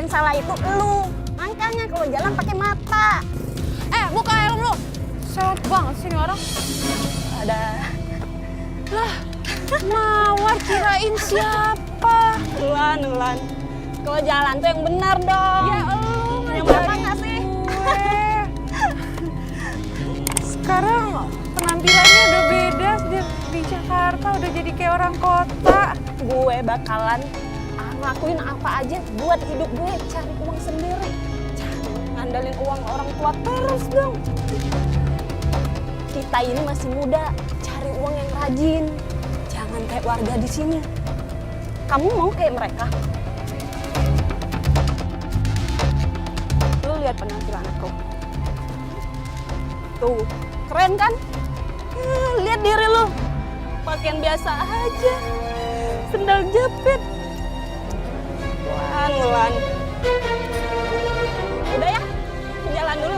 salah itu elu. Makanya kalau jalan pakai mata. Buka helm lu. Sewot banget sih ini orang. Ada. Lah, Mawar kirain siapa? Ulan. Kalau jalan tuh yang benar dong. Ya elu Yang ngajarin apa nggak sih? gue. Sekarang penampilannya udah beda di Jakarta, udah jadi kayak orang kota. Gue bakalan ngelakuin apa aja buat hidup gue, cari uang sendiri. Jangan ngandalin uang orang tua terus dong. Kita ini masih muda, cari uang yang rajin. Jangan kayak warga di sini. Kamu mau kayak mereka? Lu lihat penampilan aku. Tuh, keren kan? Lihat diri lu. Pakaian biasa aja. Sendal jepit. Wulan. Udah ya, jalan dulu.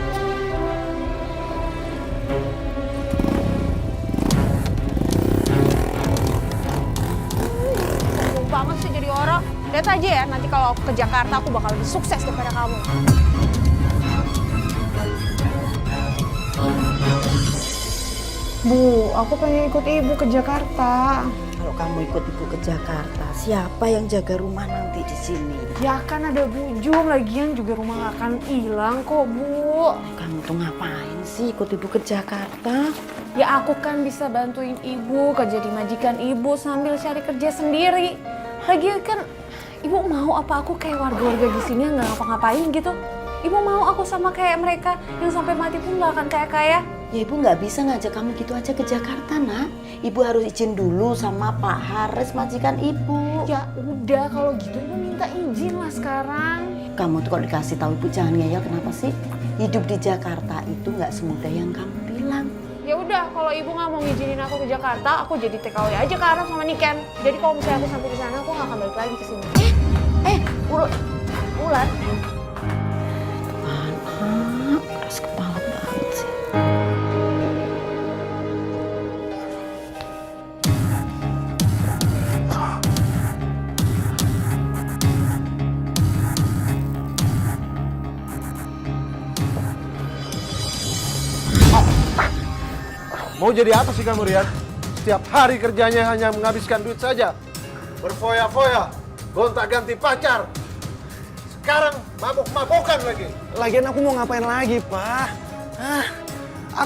Sombong banget sih jadi orang. Lihat aja ya, nanti kalau aku ke Jakarta aku bakal lebih sukses daripada kamu. Bu, aku pengen ikut ibu ke Jakarta. Kalau kamu ikut ibu ke Jakarta, siapa yang jaga rumah nanti di sini? Ya kan ada Bujung, lagian juga rumah gak akan hilang kok, Bu. Kamu tuh ngapain sih ikut ibu ke Jakarta? Ya aku kan bisa bantuin ibu, kerja di majikan ibu sambil cari kerja sendiri. Lagian kan ibu mau apa aku kayak warga-warga di sini yang gak ngapa-ngapain gitu? Ibu mau aku sama kayak mereka yang sampai mati pun gak akan kaya-kaya? Ya ibu nggak bisa ngajak kamu gitu aja ke Jakarta, nak. Ibu harus izin dulu sama Pak Haris, majikan ibu. Ya udah kalau gitu ibu minta izin lah sekarang. Kamu tuh kalau dikasih tahu ibu jangan ngeyel, kenapa sih? Hidup di Jakarta itu nggak semudah yang kamu bilang. Ya udah kalau ibu nggak mau ngizinin aku ke Jakarta, aku jadi TKW aja ke Arab sama Niken. Jadi kalau misalnya aku sampai di sana, aku nggak akan balik lagi ke sini. Ulan. Anak, keras kepala banget sih. Mau jadi apa sih kamu, Rian? Setiap hari kerjanya hanya menghabiskan duit saja. Berfoya-foya, gonta-ganti pacar. Sekarang mabok-mabokan lagi. Lagian aku mau ngapain lagi, Pak?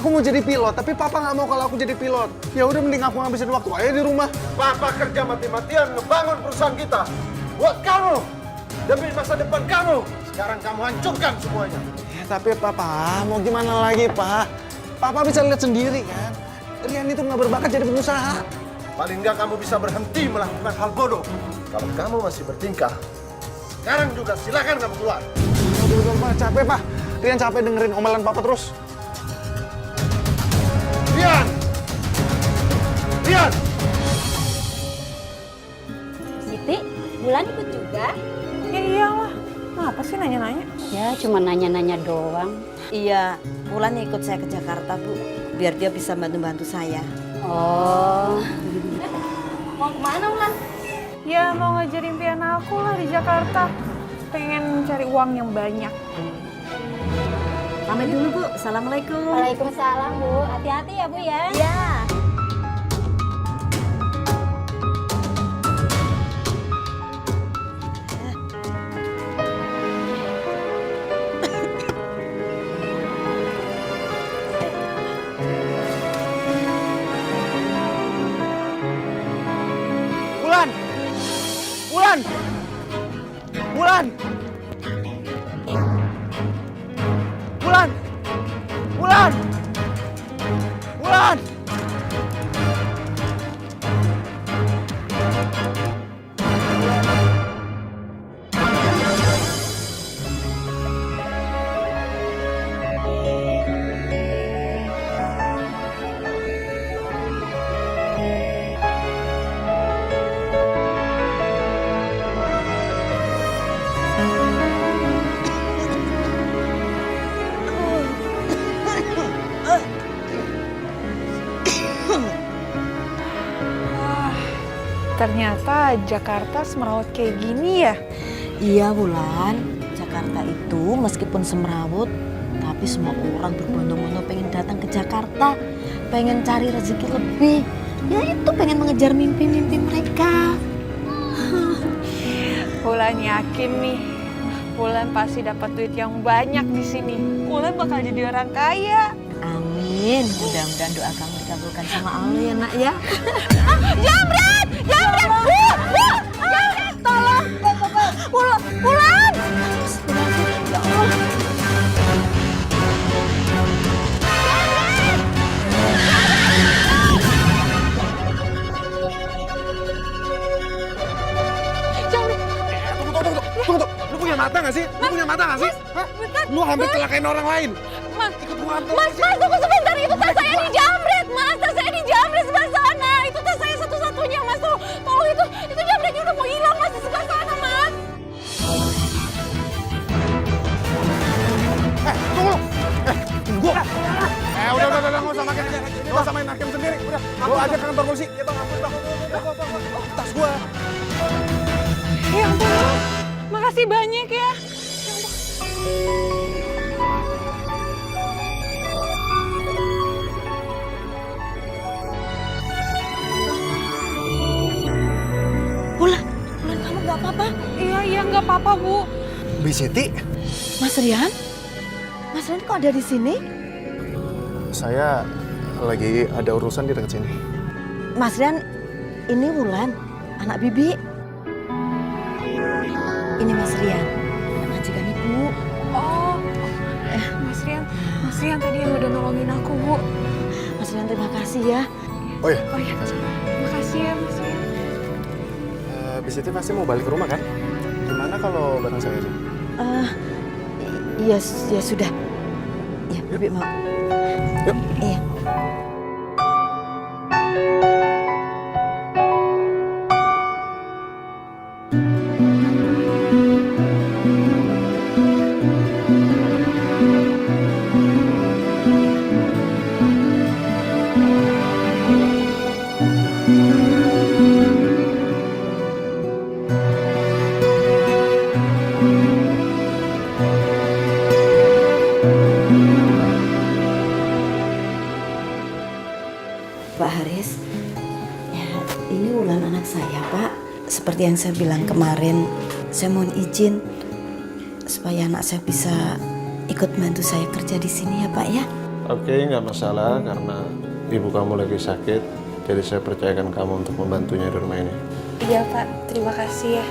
Aku mau jadi pilot, tapi Papa nggak mau kalau aku jadi pilot. Ya udah mending aku ngabisin waktu aja di rumah. Papa kerja mati-matian ngebangun perusahaan kita. Buat kamu. Demi masa depan kamu. Sekarang kamu hancurkan semuanya. Ya, tapi Papa, mau gimana lagi, Pak? Papa bisa lihat sendiri kan? Rian itu nggak berbakat jadi pengusaha. Paling nggak kamu bisa berhenti melakukan hal bodoh. Kalau kamu masih bertingkah, sekarang juga silakan kamu keluar. Udah, Pak, capek, Pak. Rian capek dengerin omelan Papa terus. Rian! Rian! Siti, Bulan ikut juga? Ya iyalah, kenapa sih nanya-nanya? Ya, cuma nanya-nanya doang. Iya, Wulan ikut saya ke Jakarta, Bu. Biar dia bisa bantu-bantu saya. Oh. Mau kemana, Ulan? Ya mau ngejar impian aku lah di Jakarta. Pengen cari uang yang banyak. Pamit dulu, Bu. Assalamualaikum. Waalaikumsalam, Bu. Hati-hati ya, Bu ya. Ya. Wulan! Wulan! Wulan! Wulan! Wulan! Wulan! Ternyata Jakarta semerawat kayak gini ya. Iya, Wulan. Jakarta itu meskipun semrawut, tapi semua orang berbondong-bondong pengen datang ke Jakarta, pengen cari rezeki lebih. Ya itu pengen mengejar mimpi-mimpi mereka. Wulan yakin nih, Wulan pasti dapat duit yang banyak di sini. Wulan bakal jadi orang kaya. Amin. Mudah-mudahan doa kamu dikabulkan sama Allah ya nak ya. Jamret! Jamret! Jamret! Tolong! Wulan! Wulan! Ya Allah. Tunggu. Lu punya mata nggak sih? Lu punya mata nggak sih? Hah? Lu hampir celakain orang lain. Mas, Ikut gua antar. Mas, tunggu sebentar. Itu tas saya dijamret, Mas. Tas saya dijamret sebelah sana. Itu tas saya satu-satunya, Mas. Tolong itu jamretnya udah mau hilang, Mas. Di sebelah sana, Mas. Tunggu. Tunggu. Udah, nggak usah makin. Nggak usah main hakim sendiri. Udah, aku aja ke kantor polisi. Ya bang, ampun bang. Tas gua. Ya ampun, makasih banyak ya. Wulan kamu nggak apa-apa? Iya, nggak apa-apa, Bu. Bu Siti, Mas Rian? Mas Rian kok ada di sini? saya lagi ada urusan di dekat sini. Mas Rian, ini Wulan, anak Bibi. Ini Mas Rian, anak majikan Ibu. Oh, Mas Rian tadi yang udah nolongin aku, Bu. Mas Rian terima kasih ya. Oh iya, Oh iya, makasih ya, Mas Rian. Bu Siti pasti mau balik ke rumah kan? Gimana kalau bareng saya aja? Ya sudah. Ya, Bibi mau. Yuk. Iya. Pak Haris, ya ini Wulan anak saya Pak. Seperti yang saya bilang kemarin, saya mohon izin supaya anak saya bisa ikut bantu saya kerja di sini ya Pak ya. Oke, nggak masalah karena ibu kamu lagi sakit. Jadi saya percayakan kamu untuk membantunya di rumah ini. Iya, Pak. Terima kasih ya.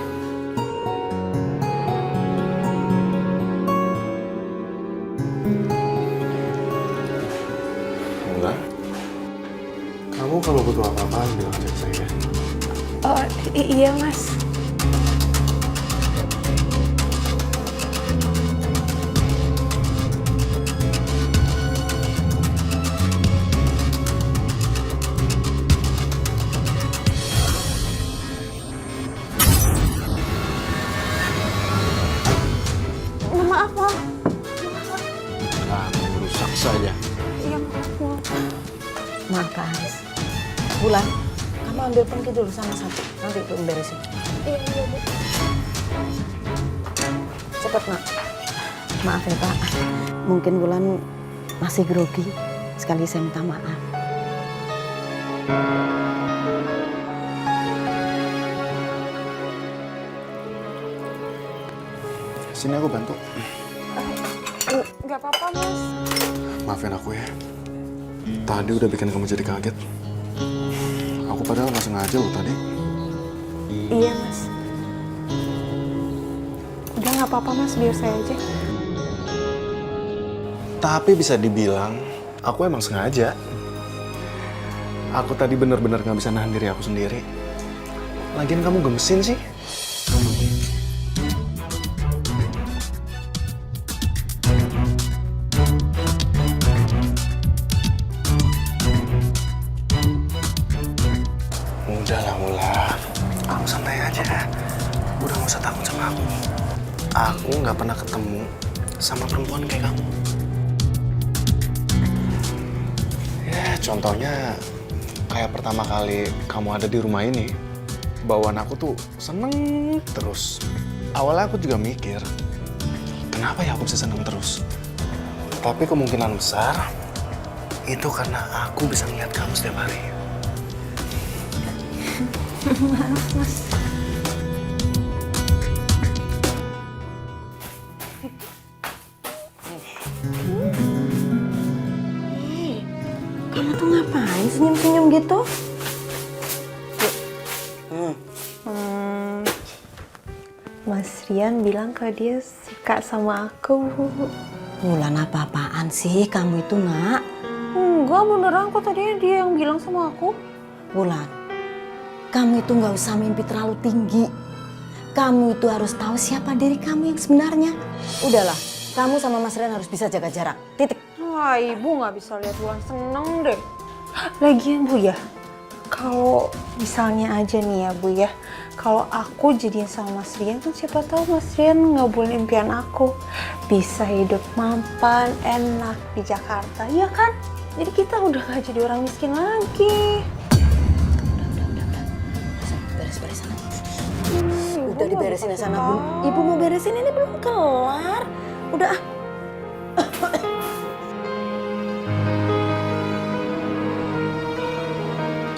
Enggak. Kamu kalau butuh apa-apa bilang aja ke saya. Oh, iya, Mas. Maaf, Mam. Kamu rusak saja. Iya, maaf. Maaf Pak Haris. Wulan, kamu ambil pergi dulu sama satu. Nanti Ibu beresin. Iya, Bu. Cepat nak. Maaf ya Pak. Mungkin Wulan masih grogi. Sekali saya minta maaf. Sini aku bantu. Nggak apa-apa, Mas. Maafin aku ya. Tadi udah bikin kamu jadi kaget. Aku padahal nggak sengaja loh tadi. Iya, Mas. Udah nggak apa-apa, Mas. Biar saya aja. Tapi bisa dibilang, aku emang sengaja. Aku tadi bener-bener nggak bisa nahan diri aku sendiri. Lagian kamu gemesin sih. Udahlah, Wulan. Kamu santai aja. Udah gak usah takut sama aku. Aku nggak pernah ketemu sama perempuan kayak kamu. Ya, contohnya kayak pertama kali kamu ada di rumah ini, bawaan aku tuh seneng terus. Awalnya aku juga mikir, kenapa ya aku bisa senang terus? Tapi kemungkinan besar itu karena aku bisa ngeliat kamu setiap hari. Maaf, Mas. Kamu tuh ngapain senyum-senyum gitu? Mas Rian bilang kalau dia suka sama aku. Wulan apa-apaan sih kamu itu, Nak? Enggak, beneran kok tadi dia yang bilang sama aku. Wulan, kamu itu nggak usah mimpi terlalu tinggi. Kamu itu harus tahu siapa diri kamu yang sebenarnya. Udahlah, kamu sama Mas Rian harus bisa jaga jarak. Titik. Wah, ibu nggak bisa lihat Wulan seneng deh. Lagian Bu ya, kalau misalnya aja nih ya Bu ya, kalau aku jadian sama Mas Rian kan siapa tahu Mas Rian ngabulin impian aku. Bisa hidup mapan, enak di Jakarta, ya kan? Jadi kita udah gak jadi orang miskin lagi. Beres-beres sana. Udah diberesin ya sana, Bu. Ibu mau beresin ini belum kelar. Udah.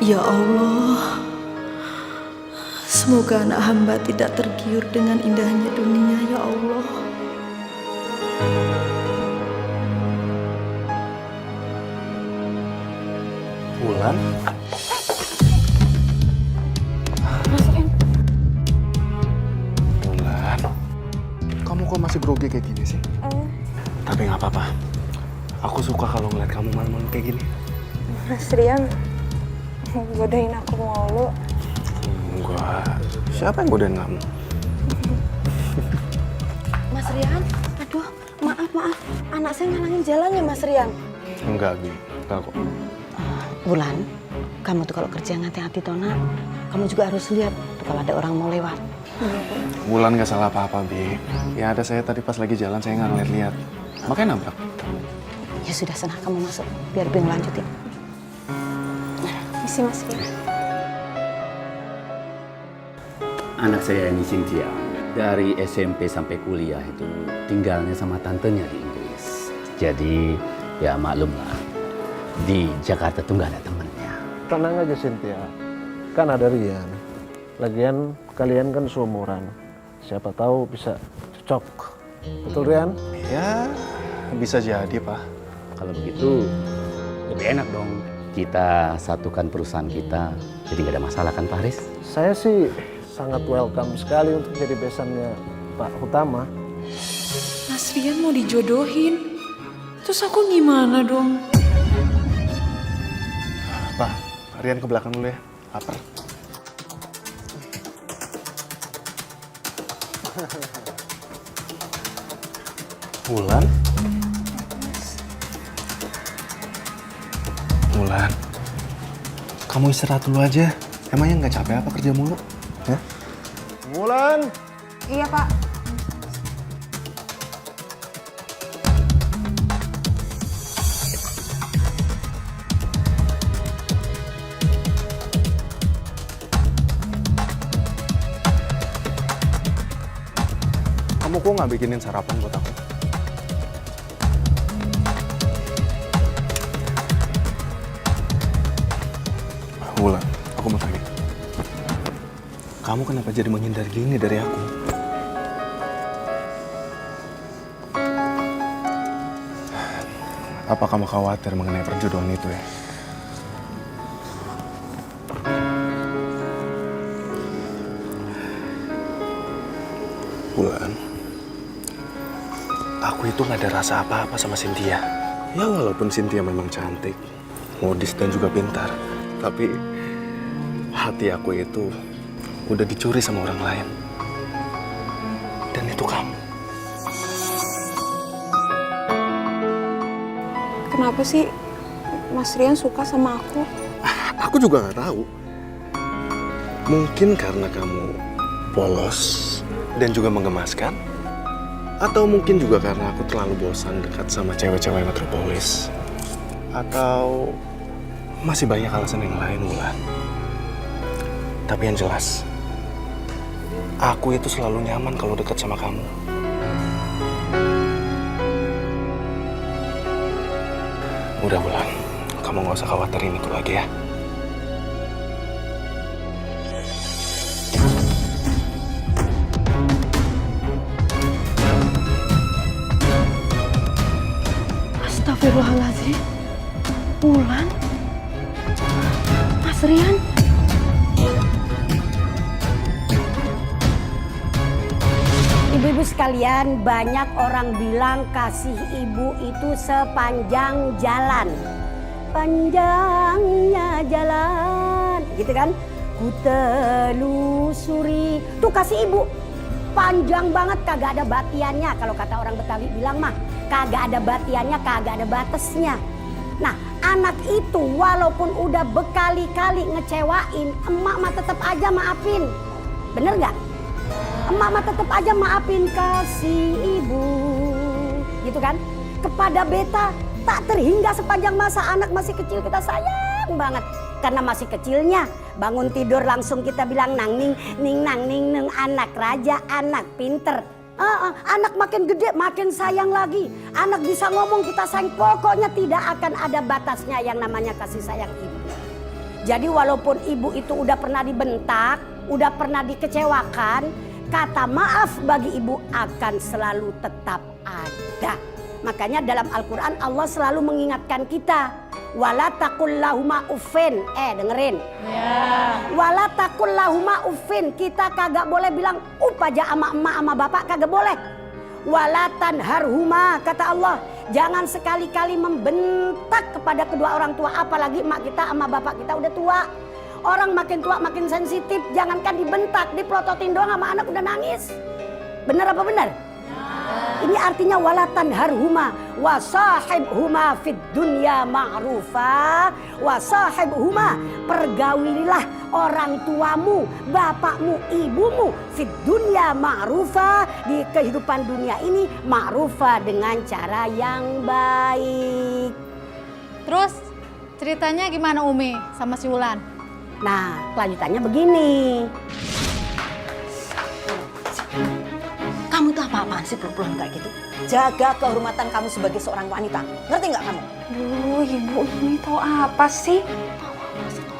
Ya Allah, semoga anak hamba tidak tergiur dengan indahnya dunia, ya Allah. Wulan? Wulan, kamu kok masih grogi kayak gini sih? Tapi nggak apa-apa. Aku suka kalau ngeliat kamu malam-malam kayak gini. Mas Rian godain aku mulu. Enggak. Siapa yang godain kamu? Mas Rian, aduh, maaf. Anak saya ngalangin jalan ya, Mas Rian. Enggak, Bi. Enggak kok. Wulan, kamu tuh kalau kerja hati-hati, Tona. Kamu juga harus lihat tuh kalau ada orang mau lewat. Wulan nggak salah apa-apa, Bi. Ya ada saya tadi pas lagi jalan, saya nggak ngeliat-liat. Makanya nabrak. Ya sudah, sana kamu masuk. Biar Bing lanjutin. Misi Mas Rian. Anak saya ini Cynthia, dari SMP sampai kuliah itu tinggalnya sama tantenya di Inggris. Jadi ya maklumlah, di Jakarta tuh nggak ada temennya. Tenang aja Cynthia, kan ada Rian. Lagian kalian kan seumuran, siapa tahu bisa cocok. Betul Rian? Ya bisa jadi, Pak. Kalau begitu lebih enak dong. Kita satukan perusahaan kita, jadi nggak ada masalah kan Pak Haris? Saya sih sangat welcome sekali untuk jadi besannya Pak Utama. Mas Rian mau dijodohin, terus aku gimana dong? Pak, Rian ke belakang dulu ya. Lapar. Wulan? Wulan, kamu istirahat dulu aja. Emangnya nggak capek apa kerja mulu? Hah? Wulan! Iya, Pak. Kamu kok nggak bikinin sarapan buat aku? Wulan, aku mau tanya. Kamu kenapa jadi menghindar gini dari aku? Apa kamu khawatir mengenai perjodohan itu ya? Wulan, aku itu gak ada rasa apa-apa sama Cynthia. Ya walaupun Cynthia memang cantik, modis dan juga pintar, tapi hati aku itu udah dicuri sama orang lain. Dan itu kamu. Kenapa sih Mas Rian suka sama aku? Aku juga gak tahu. Mungkin karena kamu polos dan juga menggemaskan. Atau mungkin juga karena aku terlalu bosan dekat sama cewek-cewek metropolis. Atau masih banyak alasan yang lain, Wulan. Tapi yang jelas, aku itu selalu nyaman kalau dekat sama kamu. Udah Bulan, kamu nggak usah khawatirin itu lagi ya. Astagfirullahaladzim. Bulan? Mas Rian? Ibu-ibu sekalian, banyak orang bilang kasih ibu itu sepanjang jalan. Panjangnya jalan, gitu kan? Ku telusuri. Tuh kasih ibu. Panjang banget, kagak ada batiannya. Kalau kata orang Betawi bilang mah, kagak ada batiannya, kagak ada batasnya. Nah, anak itu walaupun udah berkali-kali ngecewain, emak mah tetap aja maafin. Bener gak? Emak mah tetap aja maafin, kasih ibu. Gitu kan? Kepada beta tak terhingga sepanjang masa. Anak masih kecil kita sayang banget. Karena masih kecilnya bangun tidur langsung kita bilang nang ning ning nang ning neng, anak raja, anak pinter. Anak makin gede makin sayang lagi. Anak bisa ngomong kita sayang. Pokoknya tidak akan ada batasnya yang namanya kasih sayang ibu. Jadi walaupun ibu itu udah pernah dibentak, udah pernah dikecewakan, kata maaf bagi ibu akan selalu tetap ada. Makanya dalam Al-Quran Allah selalu mengingatkan kita, wala taqul lahuma uffin. Dengerin. Wala taqul lahuma uffin. Kita kagak boleh bilang aja sama emak sama bapak, kagak boleh. Wala tanharhuma, kata Allah, jangan sekali-kali membentak kepada kedua orang tua, apalagi emak kita sama bapak kita udah tua. Orang makin tua makin sensitif, jangankan dibentak, diprototin doang sama anak udah nangis. Bener apa bener? Ini artinya walatan harhuma wasahibhuma fid dunya ma'rufa wasahibhuma, pergaulilah orang tuamu, bapakmu, ibumu fid dunya ma'rufa, di kehidupan dunia ini ma'rufa, dengan cara yang baik. Terus ceritanya gimana Umi sama si Wulan? Nah, kelanjutannya begini. Kamu tuh apa-apaan sih peluk-pelukan kayak gitu? Jaga kehormatan kamu sebagai seorang wanita. Ngerti nggak kamu? Duh, ibu ini tahu apa sih?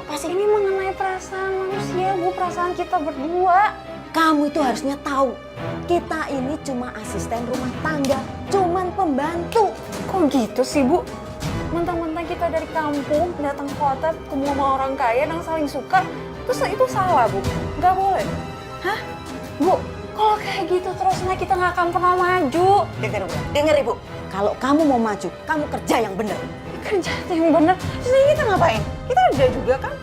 Apa sih? Ini mengenai perasaan manusia, Bu, perasaan kita berdua. Kamu itu harusnya tahu. Kita ini cuma asisten rumah tangga, cuman pembantu. Kok gitu sih, Bu? Mentang-mentang kita dari kampung, datang ke kota, ketemu sama orang kaya dan saling suka, terus itu salah, Bu? Nggak boleh. Hah? Bu, kalau kayak gitu terusnya kita nggak akan pernah maju. Dengar Ibu. Kalau kamu mau maju, kamu kerja yang benar. Kerja yang bener. Terus kita ngapain? Kita kerja juga kan?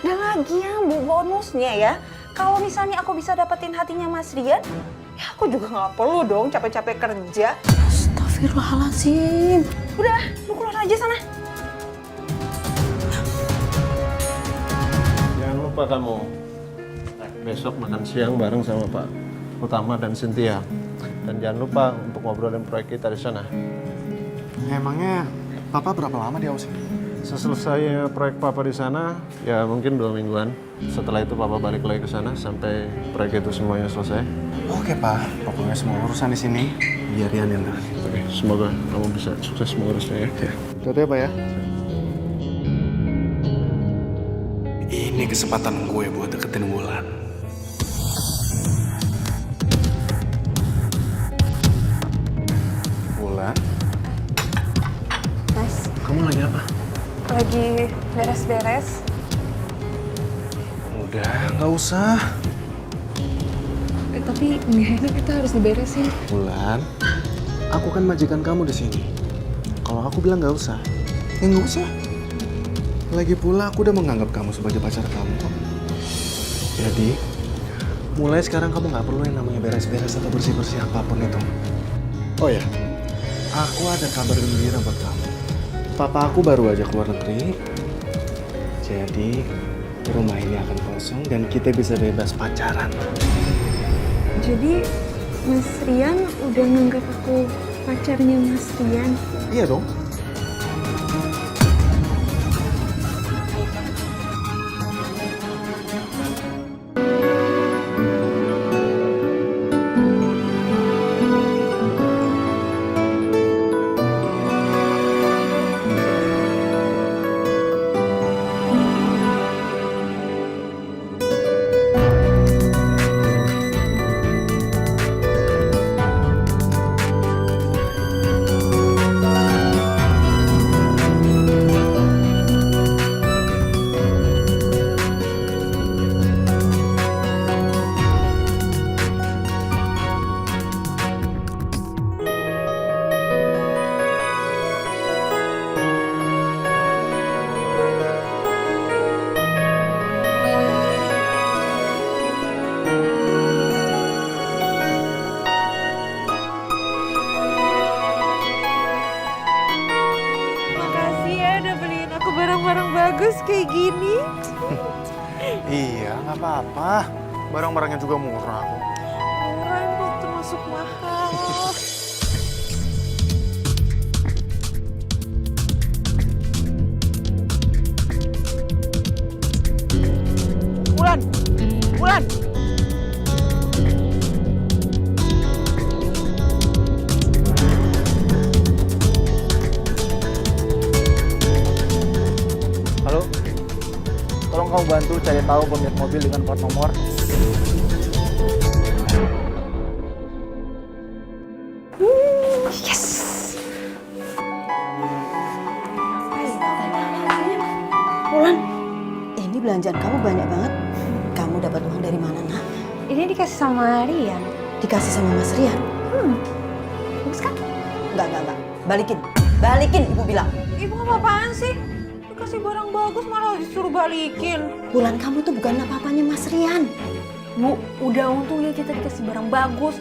Ada lagi ya, Bu, bonusnya ya. Kalau misalnya aku bisa dapetin hatinya Mas Rian, ya aku juga nggak perlu dong capek-capek kerja. Astagfirullahaladzim. Udah, lu keluar aja sana. Jangan lupa kamu besok makan siang bareng sama Pak Utama dan Cynthia. Dan jangan lupa untuk ngobrolin proyek kita di sana. Emangnya Papa berapa lama di Aussie? Seselesai proyek Papa di sana, ya mungkin 2 mingguan. Setelah itu Papa balik lagi ke sana sampai proyek itu semuanya selesai. Oke Pak, pokoknya semua urusan di sini biar Rian yang tahan. Oke, semoga kamu bisa sukses mengurusnya ya. Itu ya Pak ya. Ini kesempatan gue buat deketin Wulan. Wulan? Mas, Kamu lagi apa? lagi beres-beres. Udah, nggak usah. Tapi nggak enak, kita harus diberesin. Wulan, aku kan majikan kamu di sini. Kalau aku bilang nggak usah, ya nggak usah. Lagi pula aku udah menganggap kamu sebagai pacar kamu kok. Jadi, mulai sekarang kamu nggak perlu yang namanya beres-beres atau bersih-bersih apapun itu. Oh ya, aku ada kabar gembira buat kamu. Papa aku baru aja keluar negeri. Jadi, rumah ini akan kosong dan kita bisa bebas pacaran. Jadi Mas Rian udah nganggap aku pacarnya Mas Rian. Iya dong. bagus kayak gini. Iya, nggak apa-apa. Barang-barangnya juga murah kok. Murah ini termasuk mahal. Wulan! Wulan! Halo, tolong kamu bantu cari tahu pemilik mobil dengan plat nomor. Wulan, ini belanjaan kamu banyak banget. Kamu dapat uang dari mana, nak? Ini dikasih sama Rian. Dikasih sama Mas Rian? Bagus kan? Enggak. Balikin. Balikin, ibu bilang. Ibu apa-apaan sih? Dikasih barang bagus malah disuruh balikin. Wulan, kamu tuh bukan apa-apanya Mas Rian. Bu, udah untung ya kita dikasih barang bagus.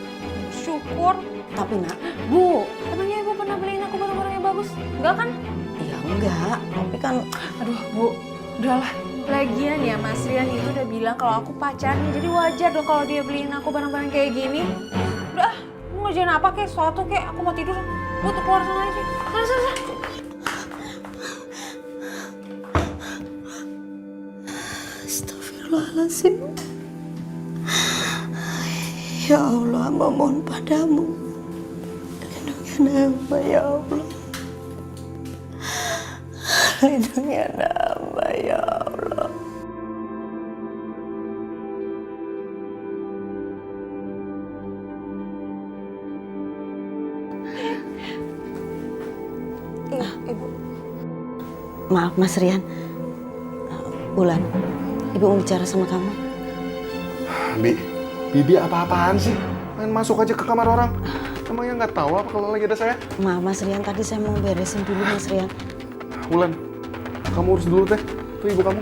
Syukur. Tapi, nak, Bu, emangnya ibu pernah beliin aku barang-barang yang bagus? Enggak kan? ya enggak. Tapi kan, Aduh, Bu, udahlah. Lagian ya Mas Rian itu udah bilang kalau aku pacarnya, jadi wajar dong kalau dia beliin aku barang-barang kayak gini. Udah, mau ngerjain apa kayak sesuatu kayak aku mau tidur. Bu, tuh keluar sana aja. Sana. Astagfirullahaladzim. Ya Allah, memohon padamu. Lindungi hamba ya Allah. Lindungi hamba ya Allah. Ibu. Maaf Mas Rian. Wulan, ibu mau bicara sama kamu. Bibi apa-apaan sih? Main masuk aja ke kamar orang. Emangnya nggak tahu apa kalau lagi ada saya? Maaf Mas Rian, tadi saya mau beresin dulu Mas Rian. Wulan, kamu urus dulu teh. Tuh ibu kamu.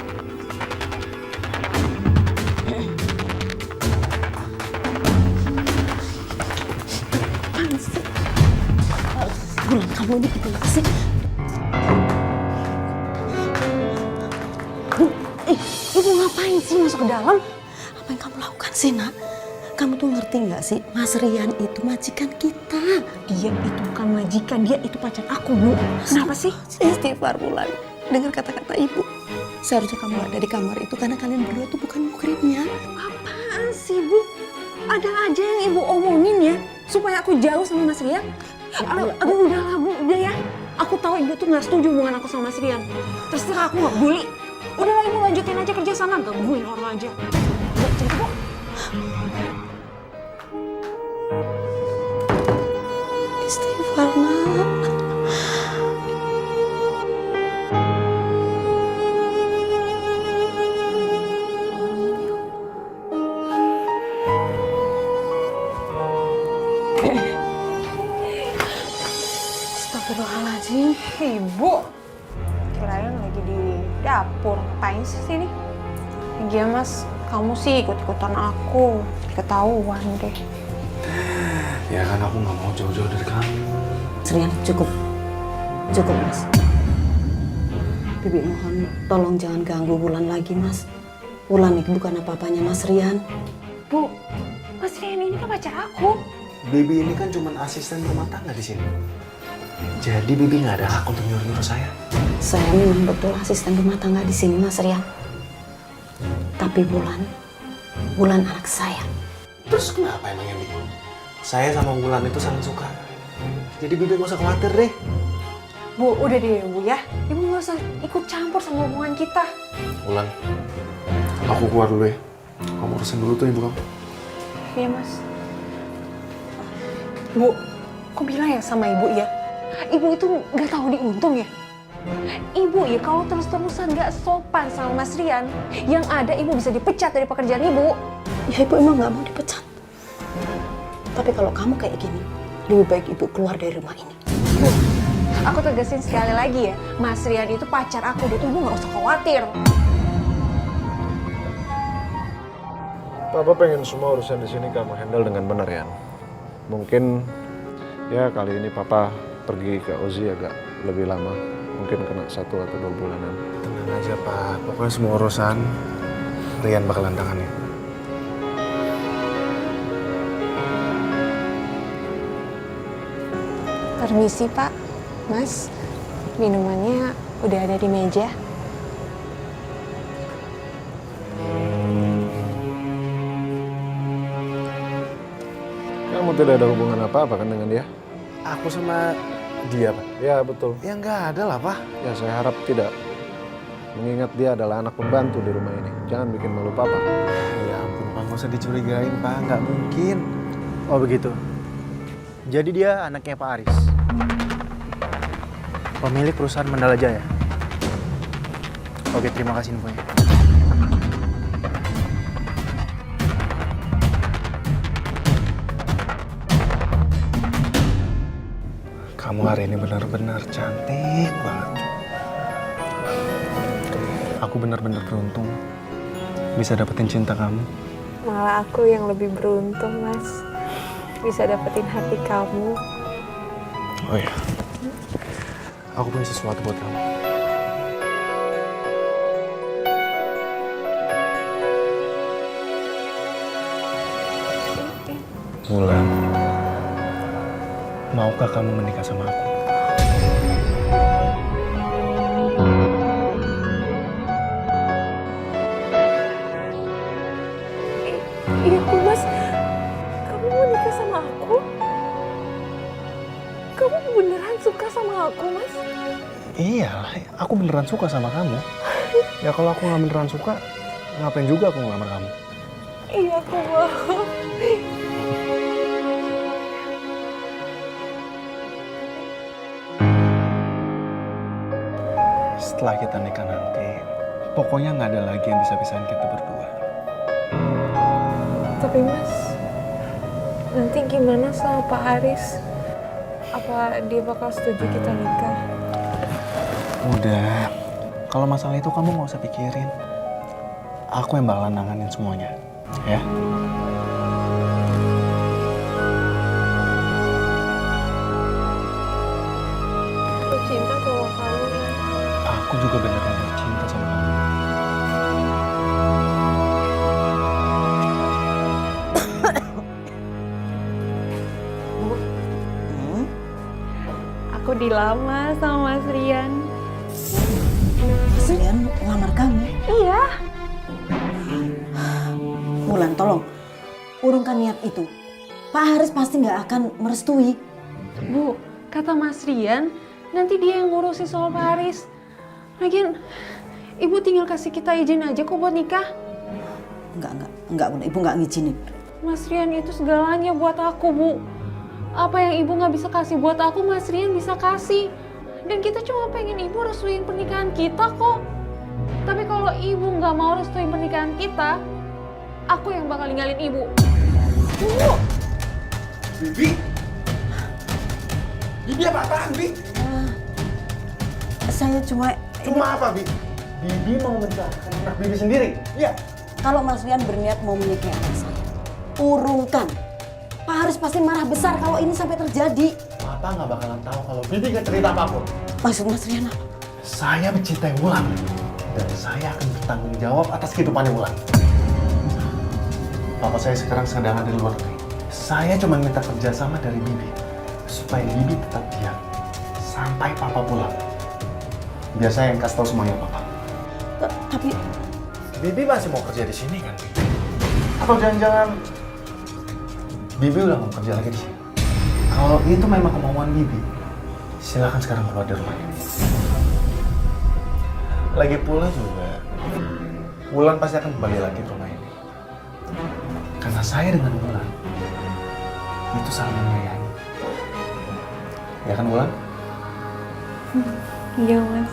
Wulan, kamu ini gimana sih? Ibu ngapain sih masuk ke dalam? Apa yang kamu lakukan sih, nak? Kamu tuh ngerti nggak sih, Mas Rian itu majikan kita. Dia itu bukan majikan, dia itu pacar aku, Bu. Kenapa sih? Istighfar, Wulan. Dengar kata-kata ibu. Seharusnya kamu ada di kamar itu karena kalian berdua tuh bukan muhrimnya. Apaan sih, Bu? Ada aja yang ibu omongin ya, supaya aku jauh sama Mas Rian. Aduh, udahlah Bu, udah ya. Aku tahu ibu tuh nggak setuju hubungan aku sama Mas Rian. Terserah, aku nggak peduli. Udahlah ibu lanjutin aja kerja sana, gangguin orang aja. Udah, cerita Bu. Istighfar, nak. Astagfirullahaladzim. Ibu, kirain lagi di dapur. Ngapain sih sini? Iya Mas, kamu sih ikut-ikutan aku. Ketahuan deh. Ya kan aku nggak mau jauh-jauh dari kamu. Mas Rian, cukup. Cukup, Mas. Bibi mohon tolong jangan ganggu Wulan lagi, Mas. Wulan itu bukan apa-apanya Mas Rian. Bu, Mas Rian ini kan pacar aku. Bibi ini kan cuma asisten rumah tangga di sini. Jadi Bibi nggak ada hak untuk nyuruh-nyuruh saya. Saya memang betul asisten rumah tangga di sini, Mas Rian. Tapi Wulan anak saya. Terus kenapa emangnya Bibi? Saya sama Wulan itu saling suka. Jadi Bibi nggak usah khawatir deh. Bu, udah deh Bu ya. Ibu nggak usah ikut campur sama hubungan kita. Wulan, aku keluar dulu ya. Kamu urusin dulu tuh ibu kamu. Iya Mas. Bu, kok bilang ya sama ibu ya? Ibu itu nggak tahu diuntung ya? Ibu ya kalau terus-terusan nggak sopan sama Mas Rian, yang ada ibu bisa dipecat dari pekerjaan ibu. Ya ibu emang nggak mau dipecat. Tapi kalau kamu kayak gini, lebih baik ibu keluar dari rumah ini. Bu, aku tegasin sekali lagi ya, Mas Rian itu pacar aku, dan ibu nggak usah khawatir. Papa pengen semua urusan di sini kamu handle dengan benar ya. Mungkin ya kali ini Papa pergi ke Ozi agak lebih lama Mungkin kena 1 atau 2 bulanan. Tenang aja Pak, pokoknya semua urusan Rian bakalan tangani. Permisi Pak, Mas. Minumannya udah ada di meja. Kamu tidak ada hubungan apa-apa kan dengan dia? Aku sama dia, Pak? Ya, betul. Ya nggak ada lah, Pak. Ya, saya harap tidak. Mengingat dia adalah anak pembantu di rumah ini. Jangan bikin malu papa. Ya ampun, Pak. Nggak usah dicurigain, Pak. Nggak mungkin. Oh begitu. Jadi dia anaknya Pak Aris. Pemilik perusahaan Mandala Jaya. Oke, terima kasih infonya. Kamu hari ini benar-benar cantik banget. Aku benar-benar beruntung bisa dapetin cinta kamu. Malah aku yang lebih beruntung, Mas. Bisa dapetin hati kamu. Oh iya. Aku punya sesuatu buat kamu. Wulan, maukah kamu menikah sama aku? Iya, Mas. Kamu mau nikah sama aku? Kamu beneran suka sama aku, Mas? Iya, aku beneran suka sama kamu. Ya kalau aku nggak beneran suka, ngapain juga aku ngelamar kamu? Iya, aku mau. Setelah kita nikah nanti, pokoknya nggak ada lagi yang bisa pisahin kita berdua. Tapi Mas, nanti gimana sama Pak Aris? Apa dia bakal setuju kita nikah? Udah, kalau masalah itu kamu nggak usah pikirin. Aku yang bakalan nanganin semuanya, ya. Aku cinta sama kamu. Aku juga benar-benar cinta sama kamu. Aku dilamar sama Mas Rian. Mas Rian ngelamar kamu? Iya. Wulan, tolong urungkan niat itu. Pak Haris pasti nggak akan merestui. Bu, kata Mas Rian, nanti dia yang ngurusin soal Pak Haris. Lagian, Ibu tinggal kasih kita izin aja kok buat nikah. Enggak, Bunda. Ibu nggak ngizinin. Mas Rian itu segalanya buat aku, Bu. Apa yang Ibu nggak bisa kasih buat aku, Mas Rian bisa kasih. Dan kita cuma pengen Ibu restuin pernikahan kita kok. Tapi kalau Ibu nggak mau restuin pernikahan kita, aku yang bakal ninggalin Ibu. Bu! Bibi? Bibi apa-apaan, Bi? Saya cuma apa, Bi? Bibi mau mencelakakan anak Bibi sendiri? Iya. kalau Mas Rian berniat mau menikahi anak saya, urungkan. Pak Haris pasti marah besar kalau ini sampai terjadi. Papa nggak bakalan tahu kalau Bibi nggak cerita apapun. Maksud Mas Rian apa? Saya mencintai Wulan dan saya akan bertanggung jawab atas kehidupannya Wulan. Papa saya sekarang sedang ada di luar negeri. Saya cuma minta kerjasama dari Bibi supaya Bibi tetap diam sampai Papa pulang. Biar saya yang kasih tahu semuanya Papa. Tapi Bibi masih mau kerja di sini kan? Atau jangan-jangan Bibi udah mau kerja lagi di sini? Kalau itu memang kemauan Bibi, silakan sekarang keluar dari rumah ini. Lagi pula juga, Wulan pasti akan kembali lagi ke rumah ini. Karena saya dengan Wulan itu saling menyayangi. Ya kan Wulan? Iya, Mas.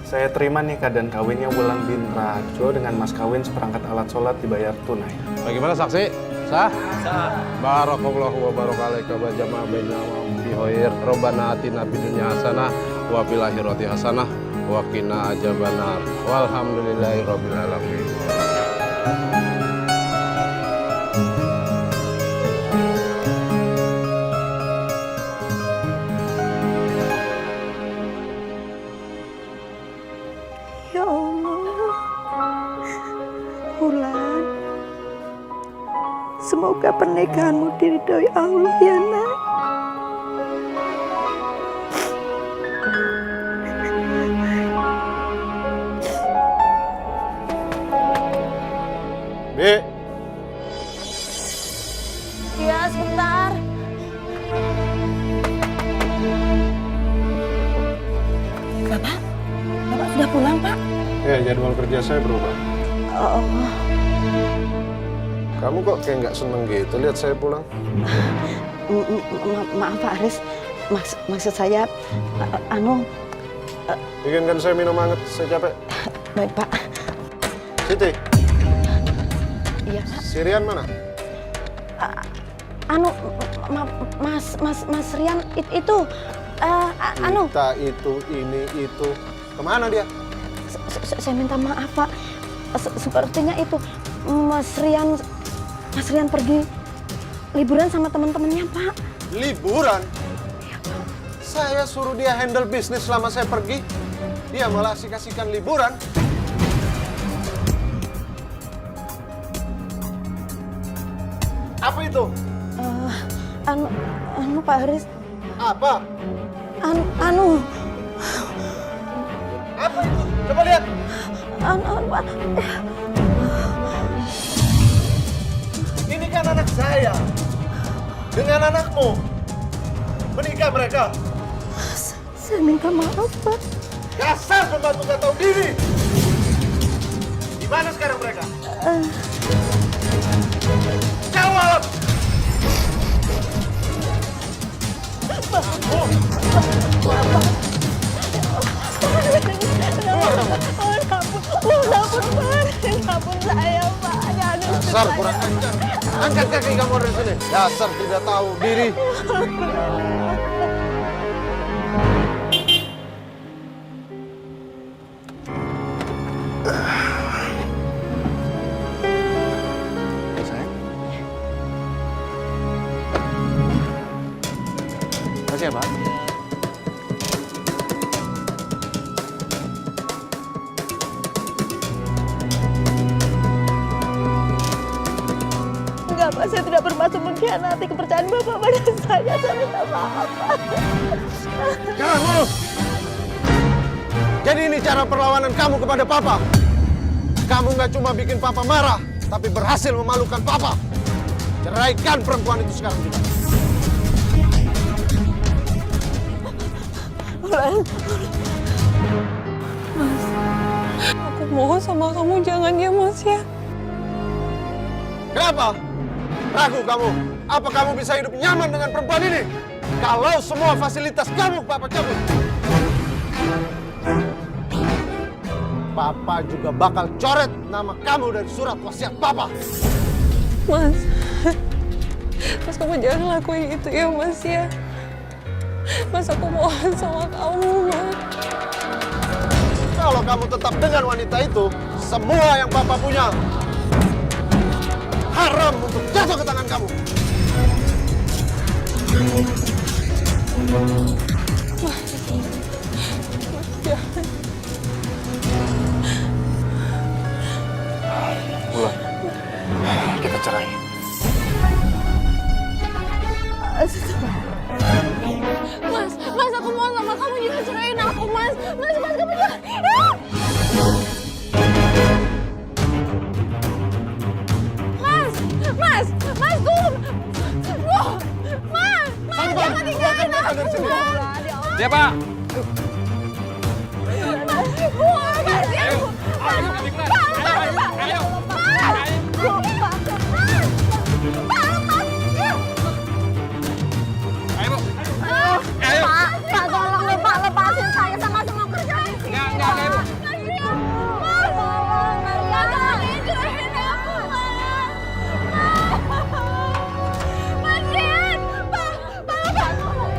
Saya terima nikah dan kawinnya Wulan bin Rajo dengan mas kawin seperangkat alat sholat dibayar tunai. Bagaimana saksi? Sah? Sah. Barakallahu wa barakalaika wa jama'a baina wa fi khair. Rabbana atina fid dunya hasanah wa fil akhirati hasanah wa qina adzabannar. Walhamdulillahi rabbil alamin. Semoga pernikahanmu diridhoi Allah ya nak. Bi, Iya, sebentar. Bapak? Bapak sudah pulang, Pak? ya jadwal kerja saya berubah. Oh, Kamu kok kayak nggak seneng gitu lihat saya pulang? maaf Pak Haris. Maksud saya, Bikinkan saya minum hangat, saya capek. baik Pak. Siti, Iya Pak. Sirian mana? Mas Rian itu, Kita itu, ini, itu. Kemana dia? saya minta maaf Pak. Sepertinya itu Mas Rian pergi liburan sama teman-temannya Pak. Liburan? Saya suruh dia handle bisnis selama saya pergi. Dia malah asik-asikan liburan. Apa itu? Pak Haris. Apa? Apa itu? Coba lihat. Pak. Ini kan anak saya. Dengan anakmu. Menikah mereka. Saya minta maaf Pak. Dasar pembantu gak tahu diri. Di mana sekarang mereka? Jawab. Dasar kurang ajar. Angkat kaki kamu dari sini. Dasar tidak tahu diri. Sayang. Makasih ya, Pak. Enggak Pak, saya tidak bermaksud mengkhianati kepercayaan Bapak pada saya. Saya minta maaf Pak. Jangan mulus. Jadi ini cara perlawanan kamu kepada Papa. Kamu nggak cuma bikin Papa marah, tapi berhasil memalukan Papa. Ceraikan perempuan itu sekarang juga. Aku mohon sama kamu jangan ya Mas ya. Kenapa? Ragu kamu? Apa kamu bisa hidup nyaman dengan perempuan ini? Kalau semua fasilitas kamu Papa cabut. Papa juga bakal coret nama kamu dari surat wasiat Papa. Mas, Mas kamu jangan lakuin itu ya Mas ya. Mas aku mohon sama kamu Mas. Kalau kamu tetap dengan wanita itu, semua yang Papa punya haram untuk jatuh ke tangan kamu. Bulan. Kita cerai. Mas, aku mohon sama kamu jangan ceraiin aku, Mas. Mas, kamu jangan. Mas, tunggu. Wah, Mas, jangan tinggalin aku. Ya, Pak. Pak, tolong nih Pak, lepasin saya sama semua kerjaan sini. Enggak, Ibu. Mas, tolong, jangan ceraiin aku, Mas. Mas Rian, Pak, tolong.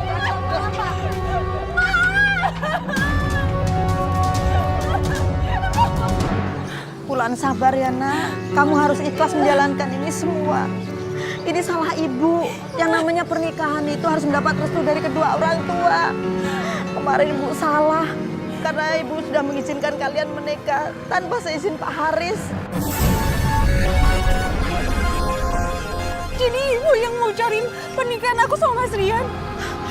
Bulan sabar ya nak. Kamu harus ikhlas menjalankan ini semua. Ini salah ibu. Yang namanya pernikahan itu harus mendapat restu dari kedua orang tua. Kemarin ibu salah karena ibu sudah mengizinkan kalian menikah tanpa seizin Pak Haris. jadi ibu yang mau cari pernikahan aku sama Mas Rian?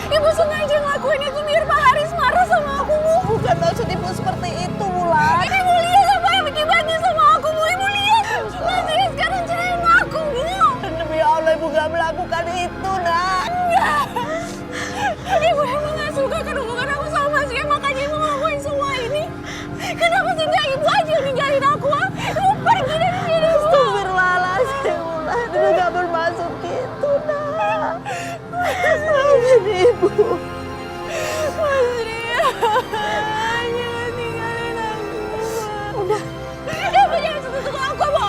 Ibu sengaja ngelakuin itu biar Pak Haris marah sama aku, Bu. Bukan maksud ibu seperti itu, Wulan. Ibu lihat apa yang akibatnya sama aku, Bu. Ibu lihat. Mas Rian sekarang cerahin aku, Bu. Demi Allah, ibu gak melakukan itu, nak. Enggak. Ibu emang gak suka kan hubungan aku sama Mas Rian, makanya ibu ngelakuin semua ini. Kenapa sih nggak ibu aja yang ninggalin aku, ha? Ibu pergi dari sini, Bu. Astagfirullahaladzim, Wulan. Ibu gak bermaksud gitu, nak. Maafin ibu. Mas Rian, jangan tinggalin aku. Udah. Ibu jangan sentuh aku, Bu.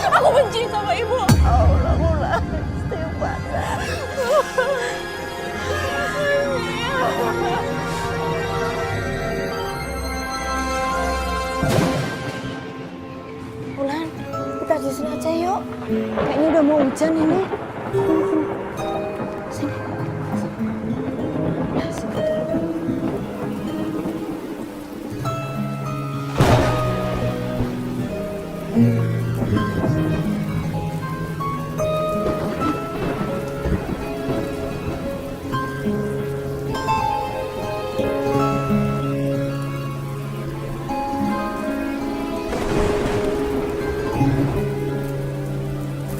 Aku benci sama ibu. Allah, Wulan. Istighfar, nak. Wulan, kita di sini aja yuk. Kayaknya udah mau hujan ini. Sini. Ya, sini.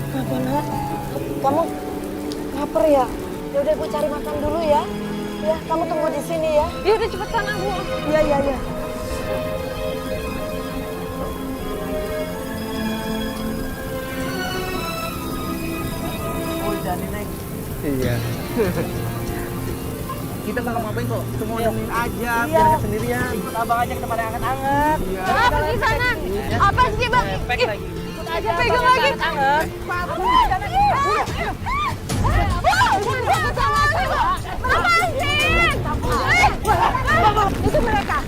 Kenapa, Nak? Kamu lapar ya? Ya udah, ibu cari makan dulu ya. Ya, kamu tunggu di sini ya. Ya udah cepet sana, Bu. Iya, iya, iya. Hujan nih, Neng. Iya. Kita nggak ngapain kok, cuma mau nemenin aja, biar nggak sendirian. Ikut abang aja ke tempat yang anget-anget. Apa di sana? Apa sih, Bang? Pek lagi. Ikut aja pegang lagi. Itu mereka.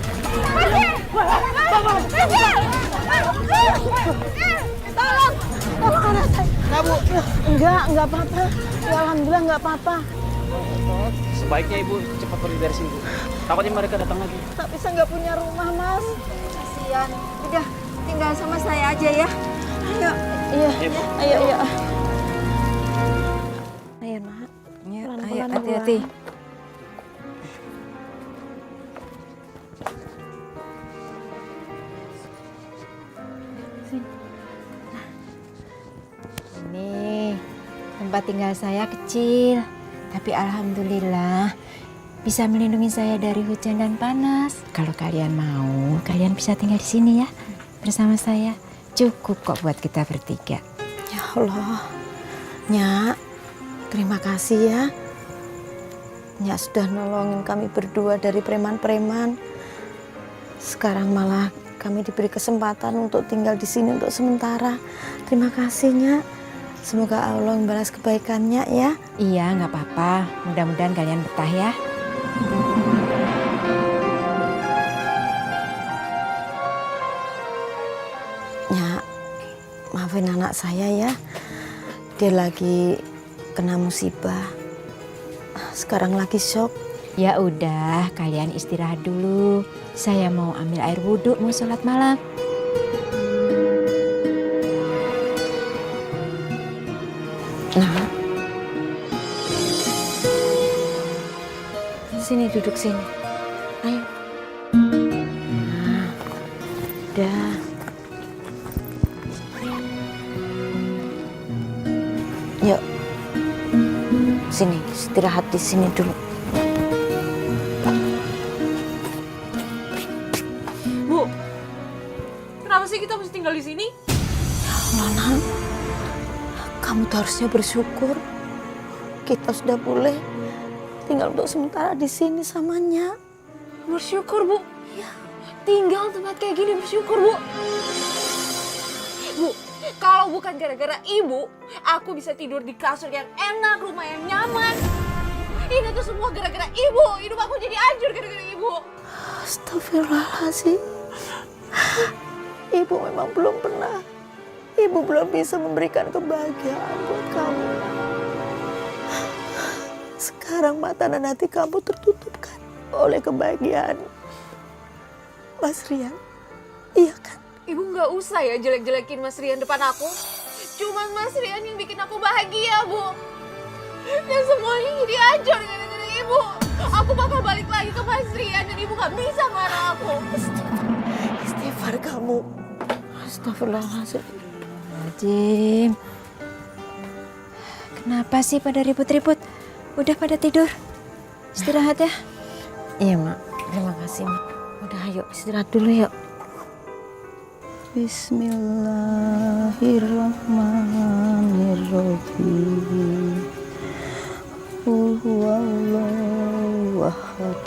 Tolong, tolong anak saya. Nah, Bu. Enggak apa-apa. Ya, alhamdulillah enggak apa-apa. Sebaiknya ibu cepat pergi dari sini, Bu. Takutnya mereka datang lagi. Tapi saya nggak punya rumah, Mas. Kasihan. Udah, tinggal sama saya aja ya. Ayo. Iya. Ayo, ayo. Ayo, Nak. Ayo, Pelan-pelan, hati-hati. Ini tempat tinggal saya kecil, tapi alhamdulillah bisa melindungi saya dari hujan dan panas. Kalau kalian mau, kalian bisa tinggal di sini ya bersama saya. Cukup kok buat kita bertiga. Ya Allah. Nyak, terima kasih ya. Nyak sudah nolongin kami berdua dari preman-preman. Sekarang malah kami diberi kesempatan untuk tinggal di sini untuk sementara. Terima kasih, Nyak. Semoga Allah membalas kebaikannya ya. Iya, nggak apa-apa. Mudah-mudahan kalian betah ya. Nyak, maafin anak saya ya. Dia lagi kena musibah. Sekarang lagi shock. Ya udah, kalian istirahat dulu. Saya mau ambil air wudhu, mau sholat malam. Nah, sini duduk sini. Ayo. Nah, udah. Yuk. Sini, istirahat di sini dulu. Bu, kenapa sih kita mesti tinggal di sini? Lana, kamu tuh harusnya bersyukur. Kita sudah boleh tinggal untuk sementara di sini sama Nyak. Bersyukur, Bu. Ya, tinggal tempat kayak gini bersyukur, Bu. Bu, kalau bukan gara-gara ibu, aku bisa tidur di kasur yang enak, rumah yang nyaman. Ini tuh semua gara-gara ibu. Hidup aku jadi hancur gara-gara ibu. Astagfirullahaladzim. Ibu memang belum pernah. Ibu belum bisa memberikan kebahagiaan buat kamu. Sekarang mata dan hati kamu tertutupkan oleh kebahagiaan Mas Rian. Iya kan? Ibu nggak usah ya jelek-jelekin Mas Rian depan aku. Cuma Mas Rian yang bikin aku bahagia, Bu. Dan semuanya jadi hancur gara-gara Ibu. Aku bakal balik lagi ke Mas Rian dan Ibu gak bisa marah aku. Istighfar kamu. Astagfirullahaladzim. Kenapa sih pada ribut-ribut? Udah pada tidur? Istirahat ya? Iya, Mak. Terima kasih, Mak. Udah, ayo istirahat dulu yuk. Bismillahirrahmanirrahim. Qul huwallahu ahad.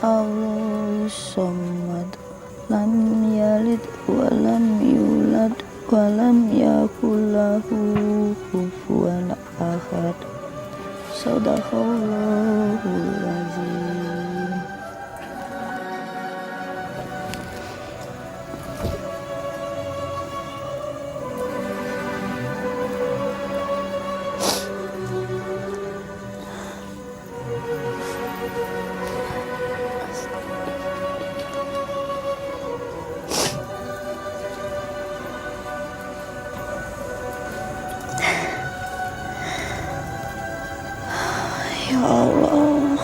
Allahus samad. Lam yalid wa lam yulad wa lam yakul lahu kufuwan ahad. Shadaqallahul azim. Ya Allah,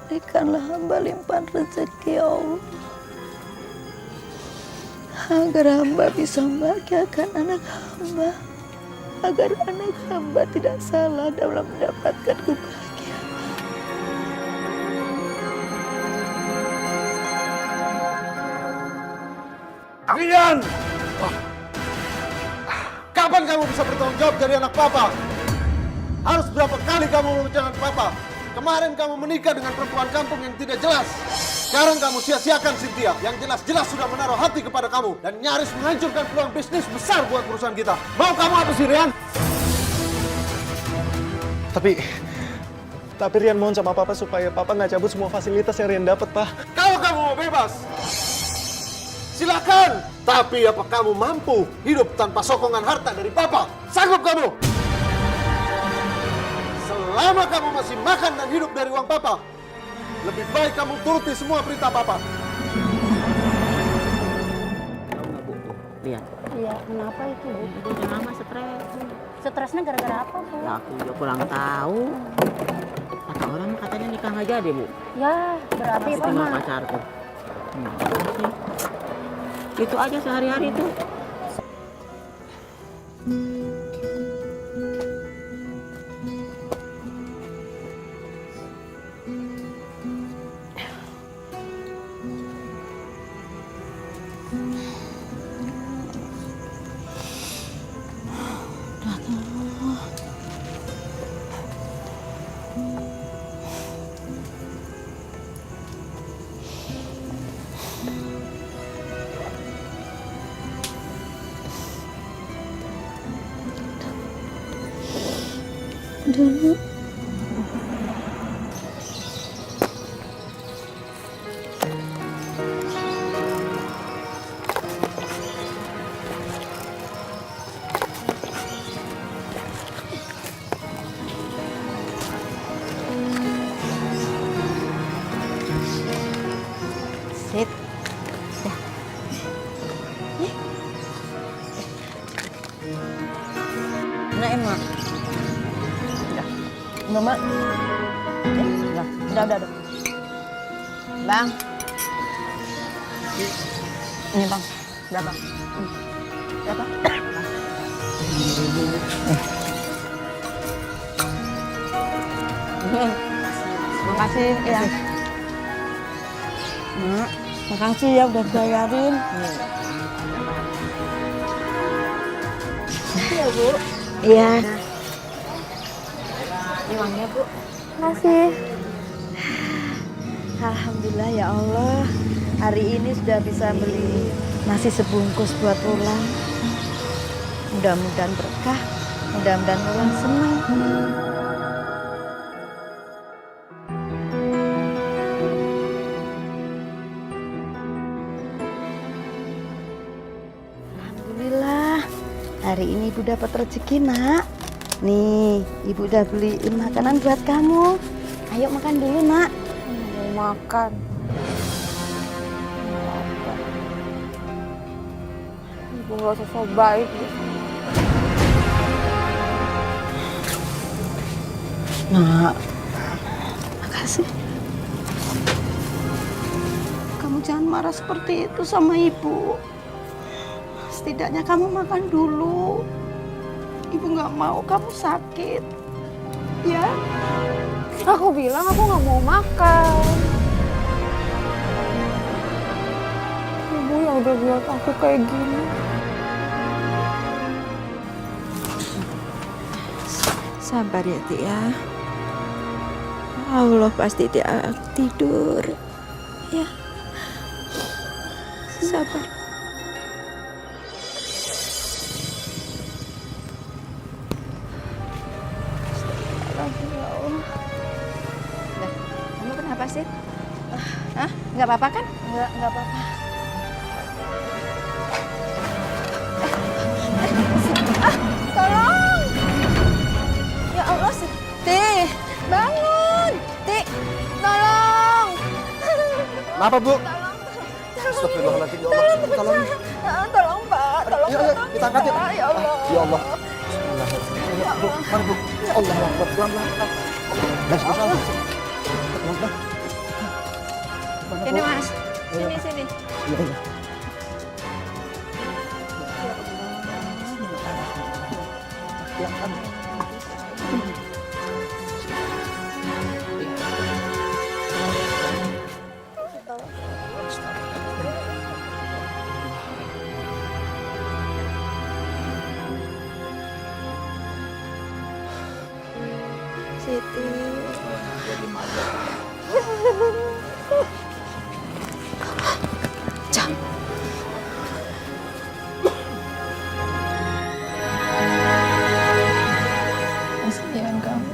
berikanlah hamba limpahan rezeki, ya Allah, agar hamba bisa membahagiakan anak hamba, agar anak hamba tidak salah dalam mendapatkan kebahagiaan. Rian! Kapan kamu bisa bertanggung jawab jadi anak papa? Harus berapa kali kamu memecahkan papa? Kemarin kamu menikah dengan perempuan kampung yang tidak jelas. Sekarang kamu sia-siakan Cynthia yang jelas-jelas sudah menaruh hati kepada kamu dan nyaris menghancurkan peluang bisnis besar buat perusahaan kita. Mau kamu apa sih, Rian? Tapi Rian mohon sama Papa supaya Papa nggak cabut semua fasilitas yang Rian dapat, Pak. Kalau kamu mau bebas, silakan. Tapi apa kamu mampu hidup tanpa sokongan harta dari Papa? Sanggup kamu? Selama kamu masih makan dan hidup dari uang Papa, lebih baik kamu turuti semua perintah Papa. Lihat. Iya, kenapa itu, Bu? Ibu udah lama stres. Stresnya gara-gara apa, Bu? Ya aku juga kurang tahu. Kata orang katanya nikah nggak jadi, Bu. Ya, berarti Itu sama pacar tuh. Itu aja sehari-hari tuh. Dulu. Sit. Dah. Nih. Nah, Emak. Mama, udah. Bang, ini bang, berapa? Berapa? Makasih ya. Makasih ya udah bayarin. Iya, Bu. Iya. Ini uangnya, Bu. Makasih. Alhamdulillah ya Allah, hari ini sudah bisa beli nasi sebungkus buat Ulan. Mudah-mudahan berkah, mudah-mudahan Ulan senang. Alhamdulillah, hari ini Ibu dapat rezeki, Nak. Nih, Ibu udah beliin makanan buat kamu. Ayo makan dulu, Nak. Mau makan. Ibu nggak usah so baik deh. Nak, makasih. Kamu jangan marah seperti itu sama ibu. Setidaknya kamu makan dulu. Ibu nggak mau kamu sakit. Ya? Aku bilang aku nggak mau makan. Ibu yang udah buat aku kayak gini. Sabar ya, Ti ya. Allah pasti dia tidur. Ya. Sabar. Kamu kenapa sih? Hah? Nggak apa-apa kan? Nggak apa-apa. Tolong! Ya Allah, Ti, bangun! Ti, tolong! Kenapa, Bu? Astagfirullahaladzim, ya Allah. Tolong. Tolong, Pak. Tolong, Yuk, kita angkat yuk. Ya Allah. Ya Allah. Bu, mari, Bu. Allah Akbar. Pelan-pelan. Ini Mas, sini. Siti. Kasihan kamu,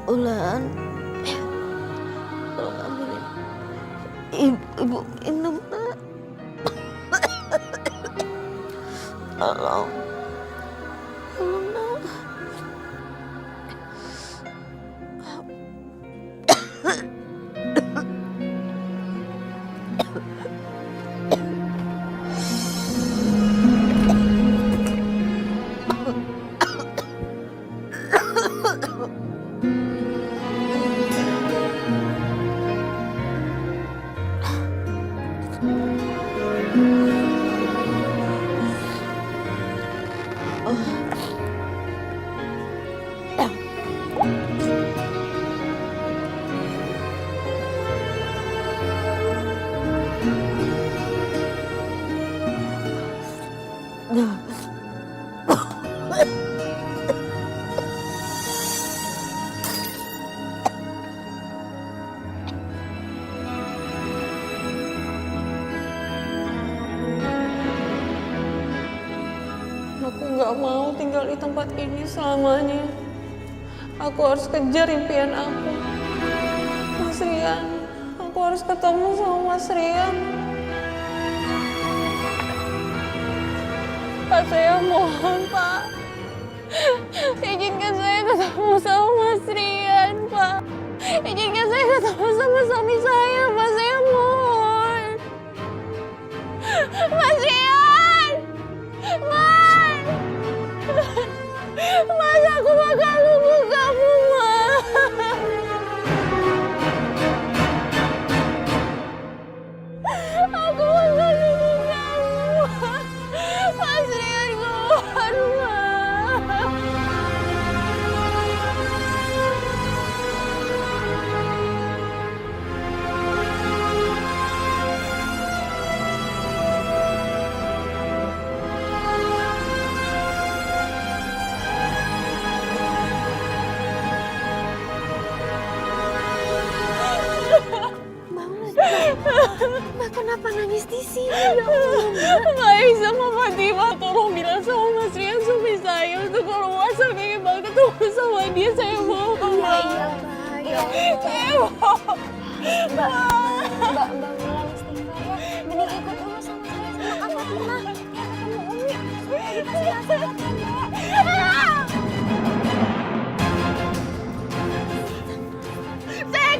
Ulan, tolong ambilin ibu minum, Nak. Tolong, Nak. Aku nggak mau tinggal di tempat ini selamanya. Aku harus kejar impian aku. Mas Rian, aku harus ketemu sama Mas Rian. Pak, saya mohon, Pak. Izinkan saya ketemu sama Mas Rian, Pak. Izinkan saya ketemu sama suami saya, Pak. Saya mohon. Mas Rian! Mas! Mas, aku bakal nunggu kamu, Mas. Aku bakal nunggu kamu, Mas. Mas Rian keluar, Mas. Mbak kenapa nangis di sini ya Allah? Baik sama Fatimah, tolong bilang sama Mas Rian suami saya untuk keluar sampai Mbak ketemu sama dia. Saya mohon. Iya, Mbak. Ya Allah. Saya mohon. Mbak nangis tinggal ya. Mending ikut Saya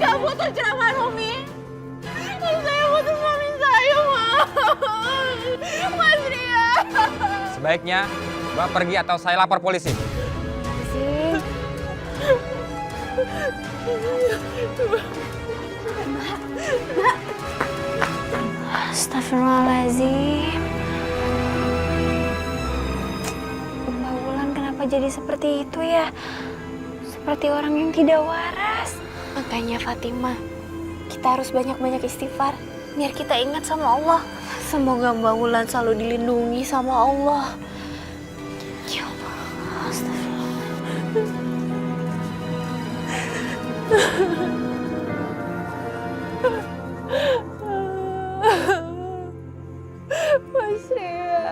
nggak butuh ceramah Romi. Saya butuh suami saya, Ma. Mas Ria. Sebaiknya Mbak pergi atau saya lapor polisi. Astagfirullahaladzim. Mbak Wulan kenapa jadi seperti itu ya? Seperti orang yang tidak waras. Makanya Fatimah, kita harus banyak-banyak istighfar biar kita ingat sama Allah. Semoga Mbak Wulan selalu dilindungi sama Allah. Ya Allah, astagfirullah. Mas Ria.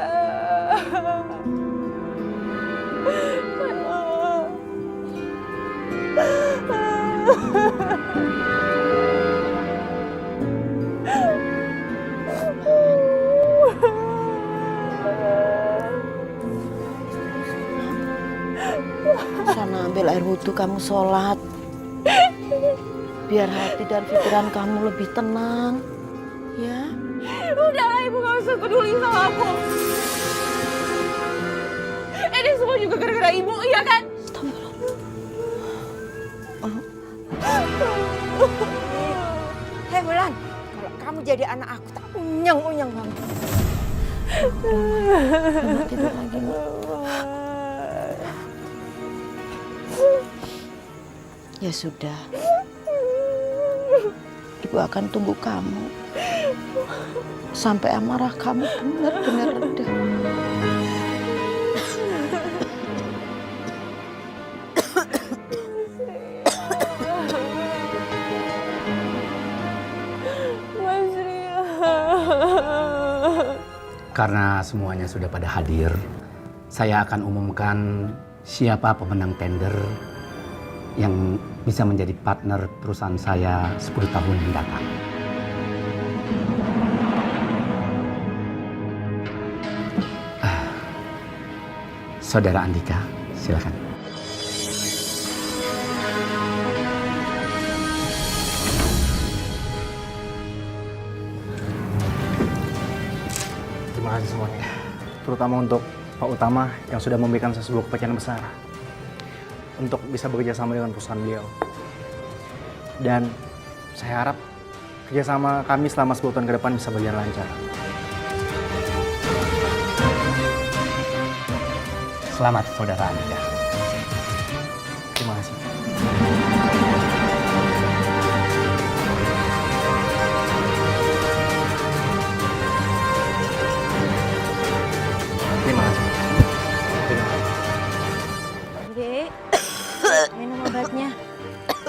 Sana ambil air wudhu, kamu sholat. Biar hati dan pikiran kamu lebih tenang. Ya. Udahlah Ibu, gak usah peduli sama aku. Ini semua juga gara-gara Ibu, iya kan? Hei Wulan, kalau kamu jadi anak aku tak unyang-unyang kamu. Mama tidur lagi, Ma. Ya sudah. Ibu akan tunggu kamu sampai amarah kamu benar-benar reda. Mas Ria. Karena semuanya sudah pada hadir, saya akan umumkan siapa pemenang tender yang bisa menjadi partner perusahaan saya 10 tahun mendatang. Saudara Andika, silakan. Terima kasih semuanya. Terutama untuk Pak Utama yang sudah memberikan saya sebuah kepercayaan besar untuk bisa bekerja sama dengan perusahaan beliau. Dan saya harap kerjasama kami selama 10 tahun ke depan bisa berjalan lancar. Selamat, Saudara Andika. Terima kasih. Terima kasih. Terima kasih. Dek, minum obatnya.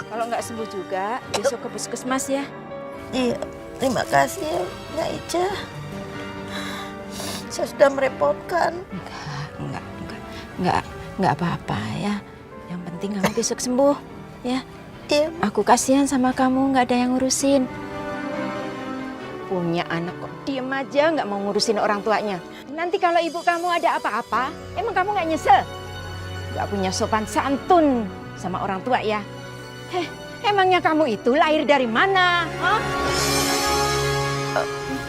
Kalau nggak sembuh juga, besok ke puskesmas ya. Iya, terima kasih ya, Nyai Ica. Saya sudah merepotkan. Enggak apa-apa ya. Yang penting kamu besok sembuh ya. Iya. Aku kasihan sama kamu, nggak ada yang ngurusin. Punya anak kok diem aja nggak mau ngurusin orang tuanya. Nanti kalau ibu kamu ada apa-apa, emang kamu nggak nyesel? Nggak punya sopan santun sama orang tua ya. Emangnya kamu itu lahir dari mana? Hah?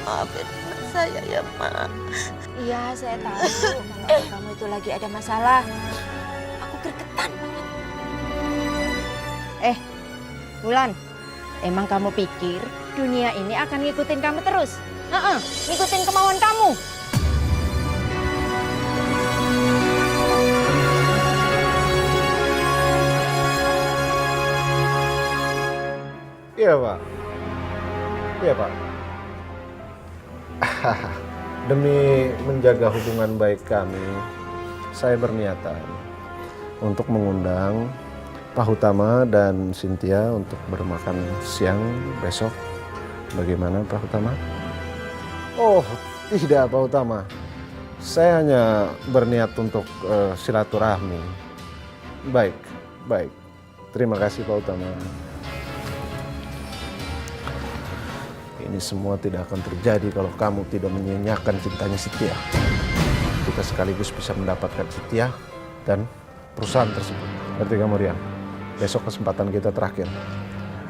Maafin saya ya, Ma. Iya, saya tahu kalau kamu itu lagi ada masalah. Aku gregetan banget. Wulan, emang kamu pikir dunia ini akan ngikutin kamu terus? Ngikutin kemauan kamu. Iya, Pak. Iya, Pak. Demi menjaga hubungan baik kami, saya berniatan untuk mengundang Pak Utama dan Cynthia untuk bermakan siang besok. Bagaimana, Pak Utama? Oh, tidak, Pak Utama. Saya hanya berniat untuk silaturahmi. Baik, baik. Terima kasih, Pak Utama. Ini semua tidak akan terjadi kalau kamu tidak menyanyiakan cintanya Setia. kita sekaligus bisa mendapatkan Cynthia dan perusahaan tersebut. Ngerti kamu, Rian? Besok kesempatan kita terakhir.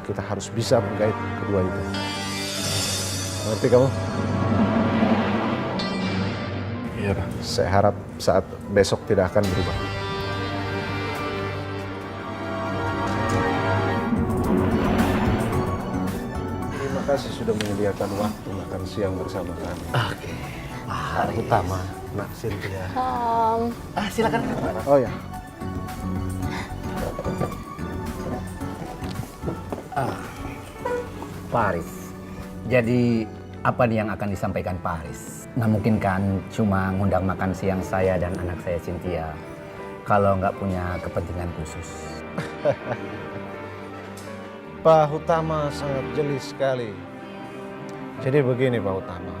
Kita harus bisa menggait kedua itu. Ngerti kamu? Iya, Pak. Saya harap saat besok tidak akan berubah. Terima kasih sudah menyediakan waktu makan siang bersama kami. Oke. Utama, Nak Cynthia. Silakan. Oh ya. Pak Haris, jadi apa nih yang akan disampaikan Pak Haris? Nggak mungkin kan cuma ngundang makan siang saya dan anak saya Cynthia kalau nggak punya kepentingan khusus. Pak Utama sangat jeli sekali. Jadi begini Pak Utama,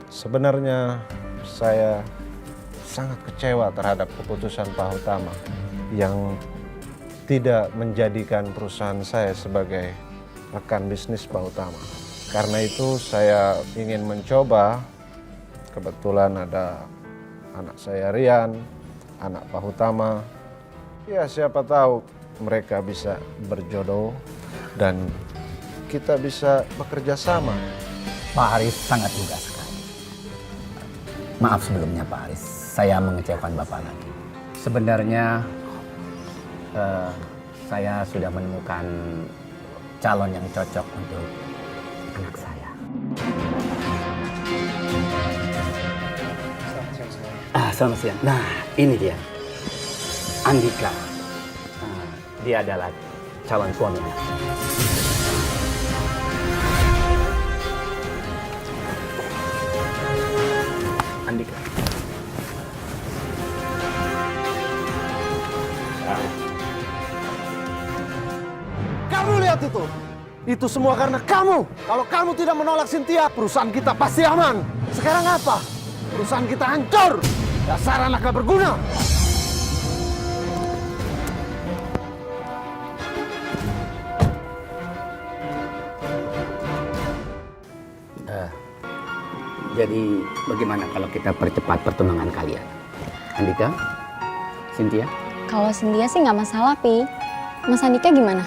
sebenarnya saya sangat kecewa terhadap keputusan Pak Utama yang tidak menjadikan perusahaan saya sebagai rekan bisnis Pak Utama. Karena itu saya ingin mencoba, kebetulan ada anak saya Rian, anak Pak Utama. Ya siapa tahu mereka bisa berjodoh dan kita bisa bekerja sama. Pak Haris sangat lugas sekali. Maaf sebelumnya Pak Haris, saya mengecewakan Bapak lagi. Sebenarnya saya sudah menemukan calon yang cocok untuk anak saya. Selamat siang. Nah, ini dia. Andika. Dia adalah calon suami anak. Andika. Kamu lihat itu? Itu semua karena kamu. Kalau kamu tidak menolak Cynthia, perusahaan kita pasti aman. Sekarang apa? Perusahaan kita hancur. Dasar anak gak berguna. Jadi bagaimana kalau kita percepat pertunangan kalian? Andika? Cynthia? Kalau Cynthia sih nggak masalah, Pi. Mas Andika gimana?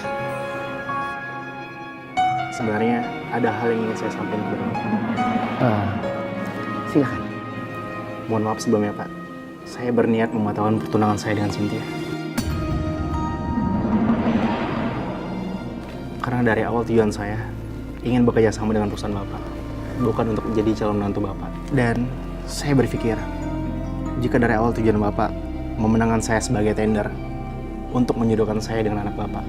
Sebenarnya ada hal yang ingin saya sampaikan ke Bapak. Silakan. Mohon maaf sebelumnya Pak. Saya berniat membatalkan pertunangan saya dengan Cynthia. Karena dari awal tujuan saya ingin bekerja sama dengan perusahaan Bapak, bukan untuk menjadi calon menantu Bapak. Dan saya berpikir, jika dari awal tujuan Bapak memenangkan saya sebagai tender untuk menjodohkan saya dengan anak Bapak,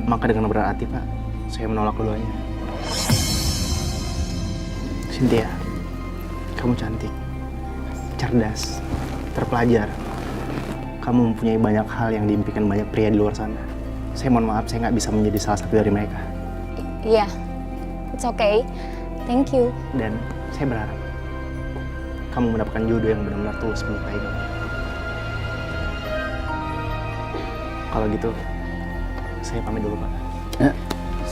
maka dengan berat hati Pak, saya menolak keduanya. Cynthia, kamu cantik, cerdas, terpelajar. Kamu mempunyai banyak hal yang diimpikan banyak pria di luar sana. Saya mohon maaf, saya nggak bisa menjadi salah satu dari mereka. Iya, it's okay. Thank you. Dan saya berharap kamu mendapatkan jodoh yang benar-benar tulus menyertai kamu. Kalau gitu, saya pamit dulu Pak.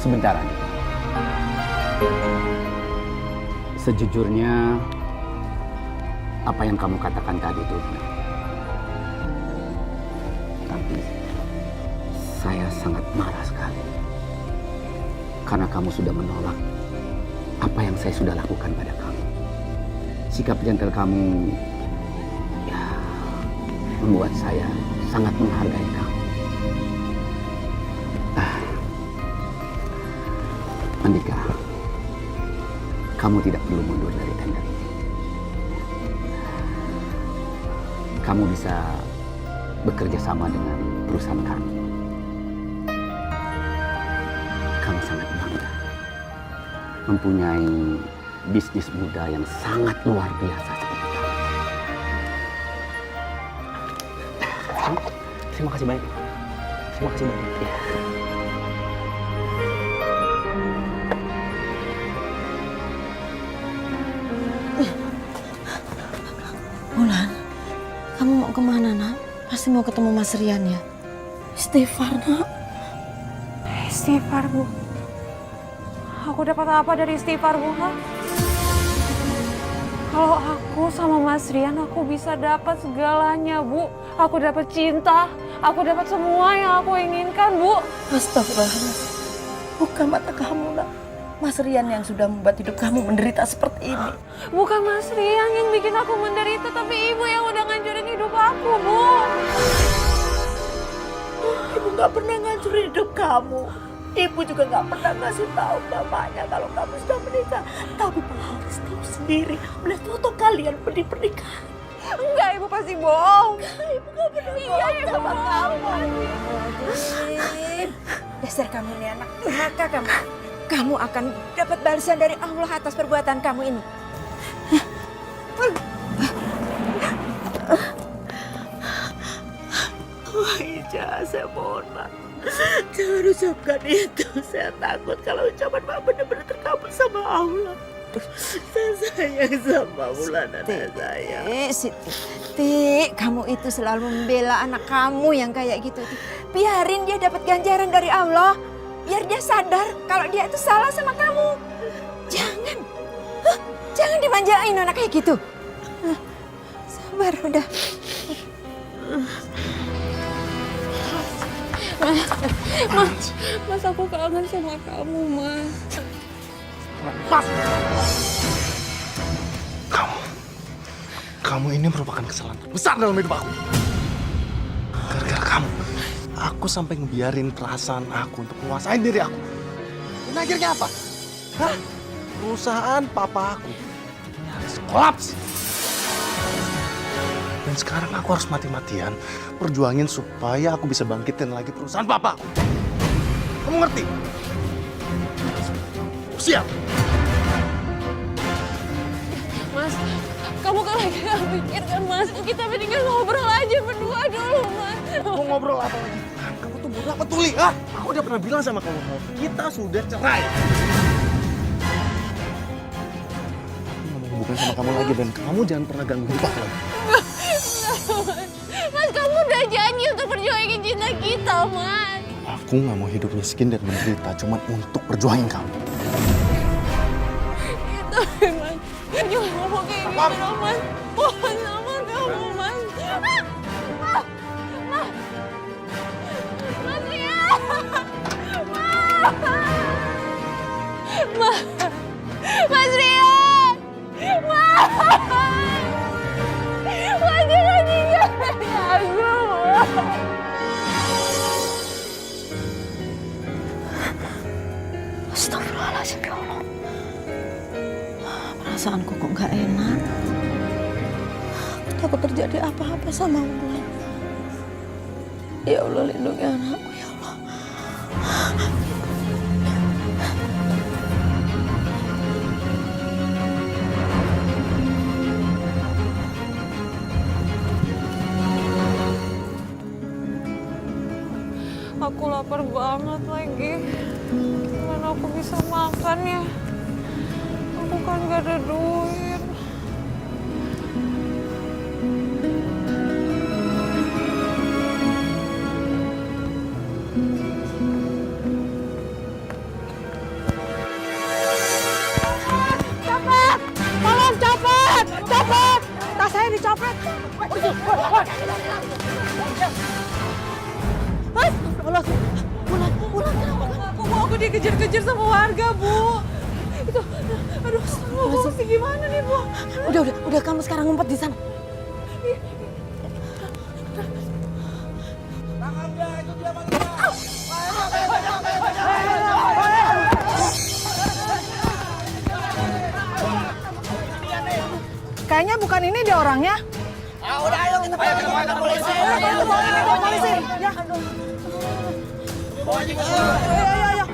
Sebentar Andi. Sejujurnya, apa yang kamu katakan tadi itu benar. Tapi saya sangat marah sekali. Karena kamu sudah menolak apa yang saya sudah lakukan pada kamu. Sikap gentle kamu ya membuat saya sangat menghargai kamu. Andika, kamu tidak perlu mundur dari tender ini. Kamu bisa bekerja sama dengan perusahaan kami. Kami sangat bangga mempunyai bisnis muda yang sangat luar biasa seperti kamu. Terima kasih banyak. Terima kasih banyak. Ya. Mulan, kamu mau kemana nak? Pasti mau ketemu Mas Rian ya? Istighfar nak. Istighfar Bu. Aku dapat apa dari istighfar Bu? Kalau aku sama Mas Rian, aku bisa dapat segalanya, Bu. Aku dapat cinta, aku dapat semua yang aku inginkan, Bu. Astagfirullahaladzim. Bukan mata kamu, nak. Mas Rian yang sudah membuat hidup kamu menderita seperti ini. Bukan Mas Rian yang bikin aku menderita, tapi Ibu yang udah ngancurin hidup aku, Bu. Ibu gak pernah ngancurin hidup kamu. Ibu juga gak pernah ngasih tahu bapaknya kalau kamu sudah menikah. Tapi Pak Haris tahu sendiri melihat foto kalian pernikahan. Enggak, Ibu pasti bohong. Ibu gak pernah Ibu sama kamu. Dasar kamu ini anak durhaka kamu. Kamu akan dapat balasan dari Allah atas perbuatan kamu ini. Wah, Ija, saya mohon, Pak. Jangan ucapkan itu. Saya takut kalau ucapan Pak benar-benar terkabul sama Allah. Saya sayang sama Wulan, anak saya. Siti, kamu itu selalu membela anak kamu yang kayak gitu. Biarin dia dapat ganjaran dari Allah. Biar dia sadar kalau dia itu salah sama kamu. Jangan dimanjain anak kayak gitu. Sabar, udah. Mas, aku kangen sama kamu, Mas. Mas! Kamu ini merupakan kesalahan besar dalam hidup aku. Gara-gara kamu, aku sampai ngebiarin perasaan aku untuk menguasai diri aku. Dan akhirnya apa? Hah? Perusahaan papa aku harus kolaps. Dan sekarang aku harus mati-matian perjuangin supaya aku bisa bangkitin lagi perusahaan papa aku. Kamu ngerti? Siap! Mas, kamu kan lagi gak pikir kan, Mas? Kita mendingan ngobrol aja berdua dulu, Mas. Mau ngobrol apa lagi? Kamu tuh bodoh apa tuli? Ah, aku udah pernah bilang sama kamu, kita sudah cerai. Aku gak mau hubungan sama kamu lagi dan kamu jangan pernah ganggu hidup aku lagi. Mas, kamu udah janji untuk perjuangin cinta kita, Mas. Aku gak mau hidup miskin dan menderita cuma untuk perjuangin kamu. Tapi, Mas, jangan ngomong kayak gitu dong, Mas. Mohon sama kamu, Mas. Mas Rian! Mas Rian! Mas jangan tinggalin aku. Astagfirullahaladzim, ya Allah. Perasaanku kok gak enak. Takut terjadi apa-apa sama Wulan. Ya Allah, lindungi anakku, ya Allah. Aku lapar banget lagi. Gimana aku bisa makan ya? Aku kan gak ada duit. Cepet! Tolong cepet! Cepet! Tas saya dicopet. Mas! Allah! Wulan! Aku dikejar-kejar sama warga, Bu. Itu, aduh, sih gimana nih, Bu? Udah kamu sekarang ngumpet di sana. Kayaknya bukan ini dia orangnya. Udah, ayo kita panggil polisi. Ayo, polisi. Ya. Ayo.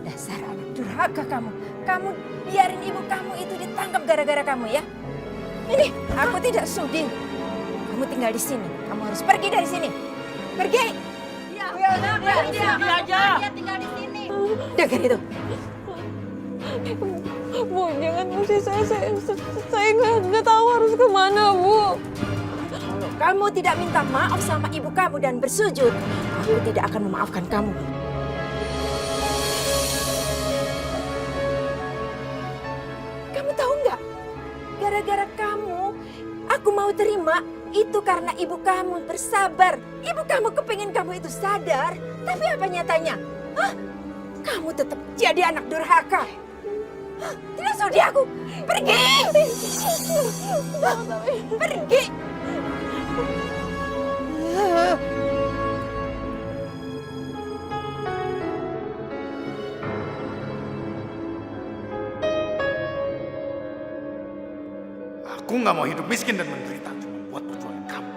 Dasar anak durhaka kamu. Kamu biarin ibu kamu itu ditangkap gara-gara kamu ya. Ini, aku tidak sudi. Kamu tinggal di sini. Kamu harus pergi dari sini. Pergi. Dia tinggal di sini. Dengar itu. Bu, jangan usir saya nggak tahu harus kemana, Bu. Kalau kamu tidak minta maaf sama ibu kamu dan bersujud, aku tidak akan memaafkan kamu. Gara-gara kamu, aku mau terima. Itu karena ibu kamu bersabar. Ibu kamu kepingin kamu itu sadar. Tapi apa nyatanya? Hah? Kamu tetap jadi anak durhaka. Hah? Tidak sudi aku. Pergi! Pergi! Aku nggak mau hidup miskin dan menderita cuma buat perjuangan kamu.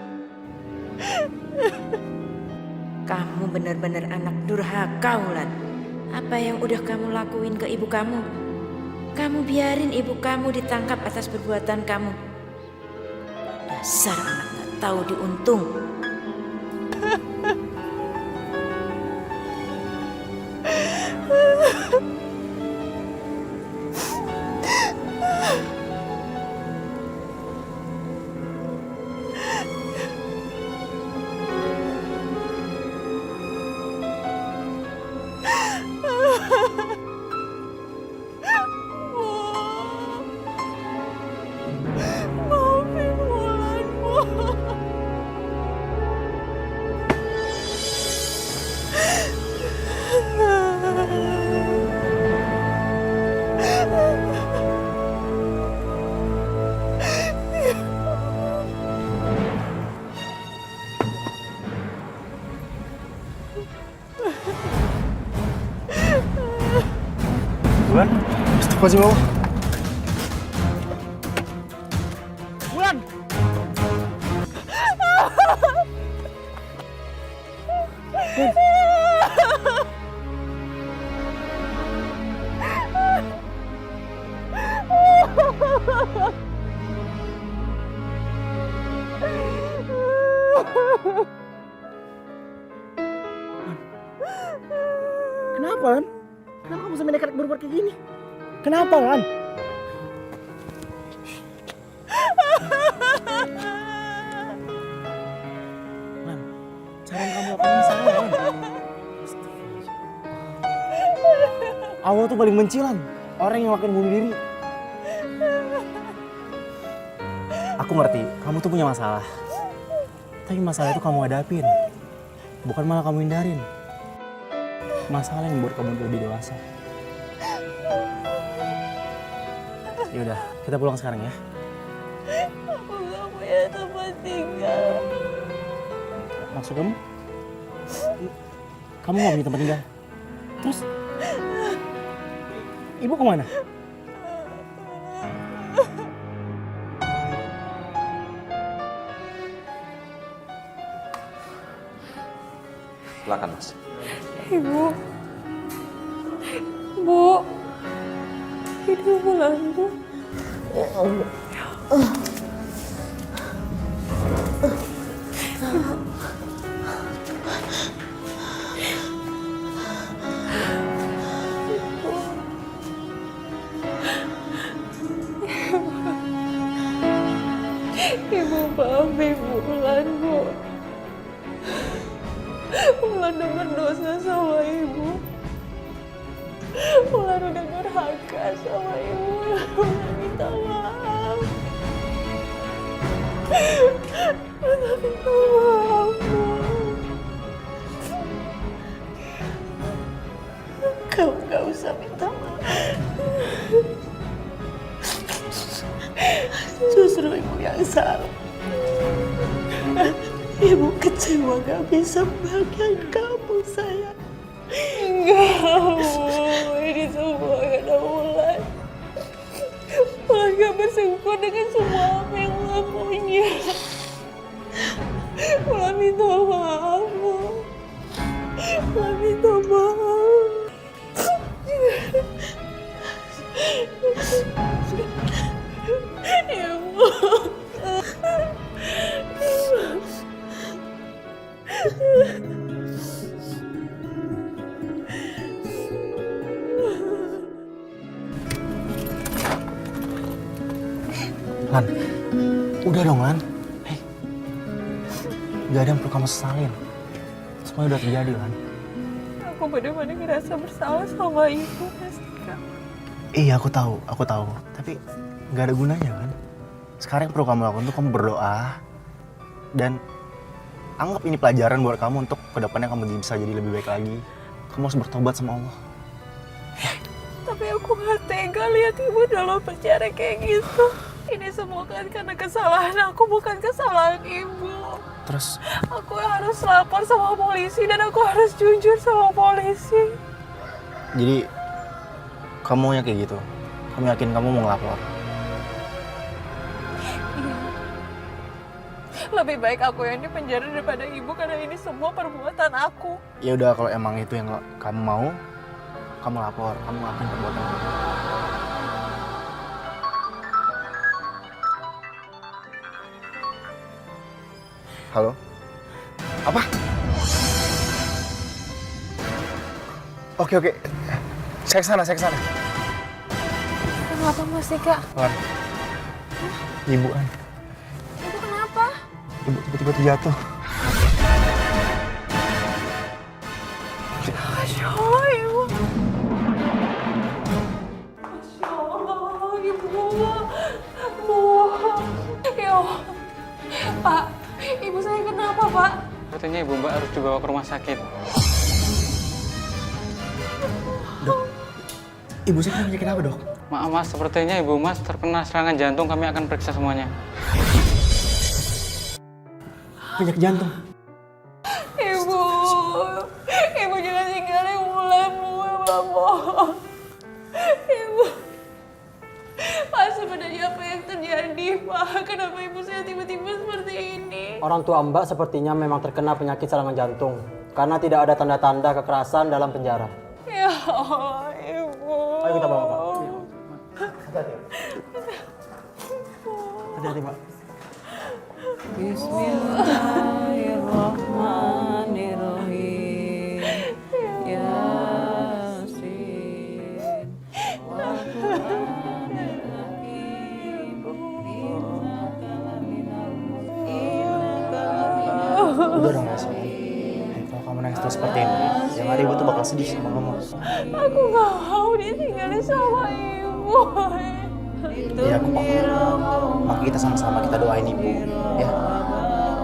Kamu benar-benar anak durhaka, Wulan. Apa yang udah kamu lakuin ke ibu kamu? Kamu biarin ibu kamu ditangkap atas perbuatan kamu. Dasar anak gak tahu diuntung. Wulan, astagfirullahaladzim. Wulan! Kenapa, Lan? Kenapa kamu sampai nekat berbuat kayak gini? Kenapa, Lan? Lan, cara yang kamu lakukan ini salah, Lan. Allah tuh paling benci, Lan. Orang yang lakukan bunuh diri. Aku ngerti, kamu tuh punya masalah. Tapi masalah itu kamu hadapin. Bukan malah kamu hindarin. Masalah yang membuat kamu lebih dewasa. Yaudah, kita pulang sekarang ya. Aku gak punya tempat tinggal. Maksud kamu? Kamu gak punya tempat tinggal? Terus? Ibu kemana? Silakan, Mas. Ibu. Bu. Ibu pulang, Bu. Ya Allah. Ibu maaf Ibu Wulan, Bu. Wulan udah berdosa sama Ibu. Wulan udah durhaka sama Ibu. Wulan minta maaf. Wulan minta maaf, Bu. Kamu gak usah minta maaf. Justru Ibu yang salah. Ibu kecewa gak bisa membahagiakan kamu, sayang. Enggak, Bu. Ini semua karena Wulan. Wulan gak bersyukur dengan semua apa yang Wulan punya. Wulan minta maaf, Bu. Wulan minta maaf. Ibu. Lan, udah dong, Lan. Hei, gak ada yang perlu kamu sesalin. Semuanya udah terjadi, Lan. Aku benar-benar ngerasa bersalah sama Ibu, Mas. Iya, aku tahu. Tapi gak ada gunanya, kan? Sekarang yang perlu kamu lakukan tuh kamu berdoa dan anggap ini pelajaran buat kamu untuk kedepannya kamu bisa jadi lebih baik lagi. Kamu harus bertobat sama Allah. Tapi aku gak tega lihat ibu dalam penjara kayak gitu. Ini semua kan karena kesalahan aku, bukan kesalahan ibu. Terus? Aku harus lapor sama polisi dan aku harus jujur sama polisi. Jadi kamu yang kayak gitu? Kamu yakin kamu mau ngelapor? Iya. Lebih baik aku yang di penjara daripada ibu karena ini semua perbuatan aku. Ya udah, kalau emang itu yang kamu mau, kamu lapor, kamu ngakuin perbuatan kamu. Halo? Apa? Oke. Saya kesana. Kenapa masih Kak? Wan. Ibu An. Ibu kenapa? Ibu tiba-tiba terjatuh. Masya Allah, ibu. Masya Allah, ibu. Bu. Ya Allah. Pak, ibu saya kenapa, Pak? Katanya ibu Mbak harus dibawa ke rumah sakit. Dok, ibu saya kena penyakit apa, Dok? Maaf Mas, sepertinya ibu Mas terkena serangan jantung. Kami akan periksa semuanya. Penyakit jantung? Ibu jangan tinggalin Wulan, Bu. Mohon. Ibu. Pak, sebenarnya apa yang terjadi, Pak? Kenapa ibu saya tiba-tiba seperti ini? Orang tua Mbak sepertinya memang terkena penyakit serangan jantung karena tidak ada tanda-tanda kekerasan dalam penjara. Ya Allah, ibu. Ayo kita bawa, Pak. Hati-hati, Pak. Bismillahirrahmanirrahim. Yasin. Udah dong, Mas. Kalau kamu nangis terus seperti ini, yang ada ibu tuh bakal sedih sama kamu. Aku gak mau ditinggalin sama ibu. Iya, aku paham. Maka kita sama-sama kita doain ibu, ya.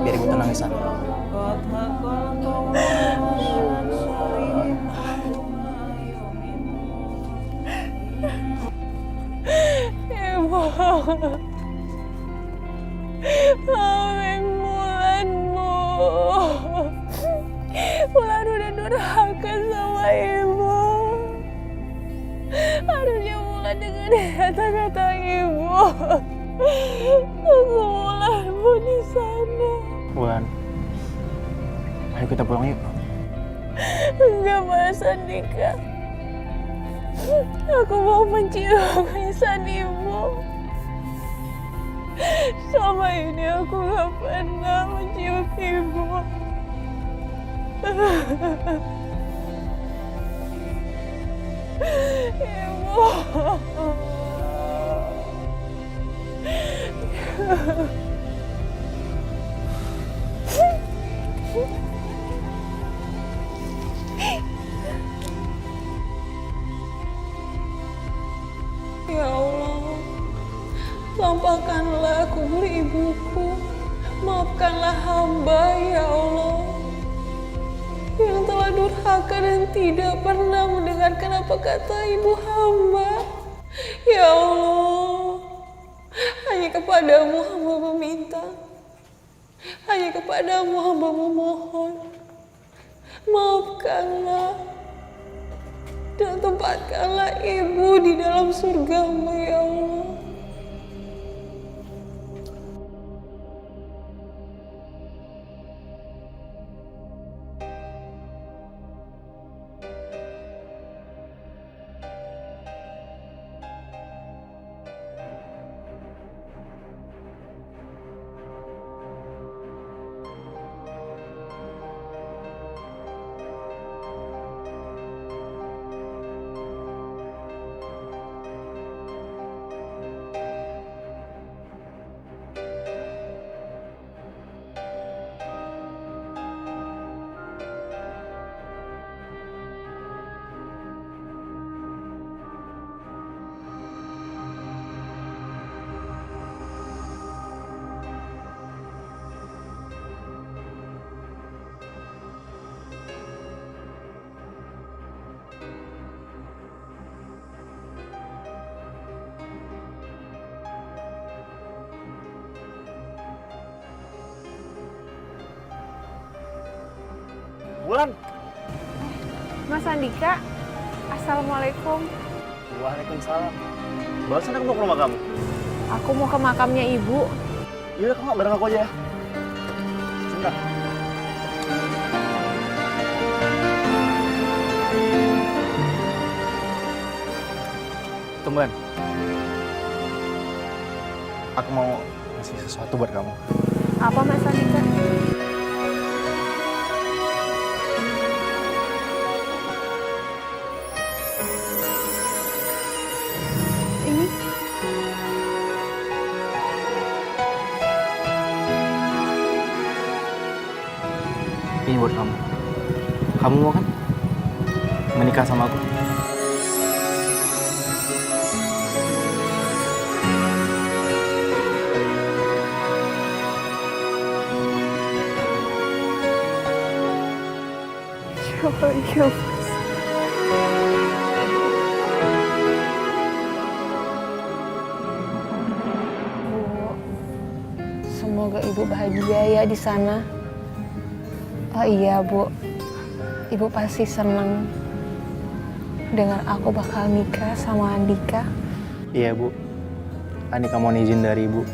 Biar ibu tenang di sana. Ibu. Amin, Wulan, Bu. Wulan udah durhaka sama ibu. Harusnya Wulan dengerin kata-kata ibu. Tunggu Wulan, Bu, di sana. Wulan, ayo kita pulang yuk. Enggak, Mas Andika. Aku mau mencium lisan ibu. Selama ini aku gak pernah mencium ibu. Ibu. Ya Allah, lampahkanlah kubur ibuku, maafkanlah hamba, ya Allah, yang telah durhaka dan tidak pernah mendengarkan apa kata ibu hamba. Ya Allah, hanya kepadamu hamba meminta, hanya kepadamu hamba memohon. Maafkanlah dan tempatkanlah ibu di dalam surga-Mu, ya Allah. Wulan. Mas Andika, Assalamualaikum. Waalaikumsalam. Barusan aku mau ke rumah kamu. Aku mau ke makamnya ibu. Yaudah, kamu bareng aku aja ya. Sebentar. Tungguan. Aku mau ngasih sesuatu buat kamu. Apa Mas Andika? Ini? Ini buat kamu. Kamu mau kan menikah sama aku? Iya, Mas. Bu, semoga ibu bahagia ya di sana. Oh iya, Bu. Ibu pasti senang dengar aku bakal nikah sama Andika. Iya, Bu. Andika mohon izin dari Ibu.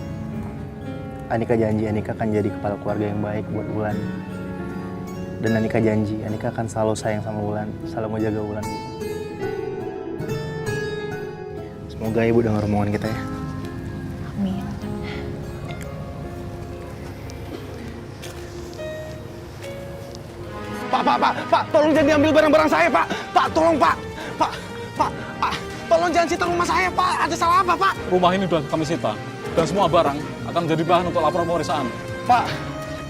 Andika janji Andika akan jadi kepala keluarga yang baik buat Wulan. Dan Andika janji, Andika akan selalu sayang sama Wulan, selalu menjaga Wulan. Semoga Ibu dengar omongan kita ya. Amin. Pak, tolong jangan diambil barang-barang saya, Pak. Pak, tolong, Pak. Pak, tolong jangan sita rumah saya, Pak. Ada salah apa, Pak? Rumah ini sudah kami sita, dan semua barang akan menjadi bahan untuk laporan pemeriksaan. Pak,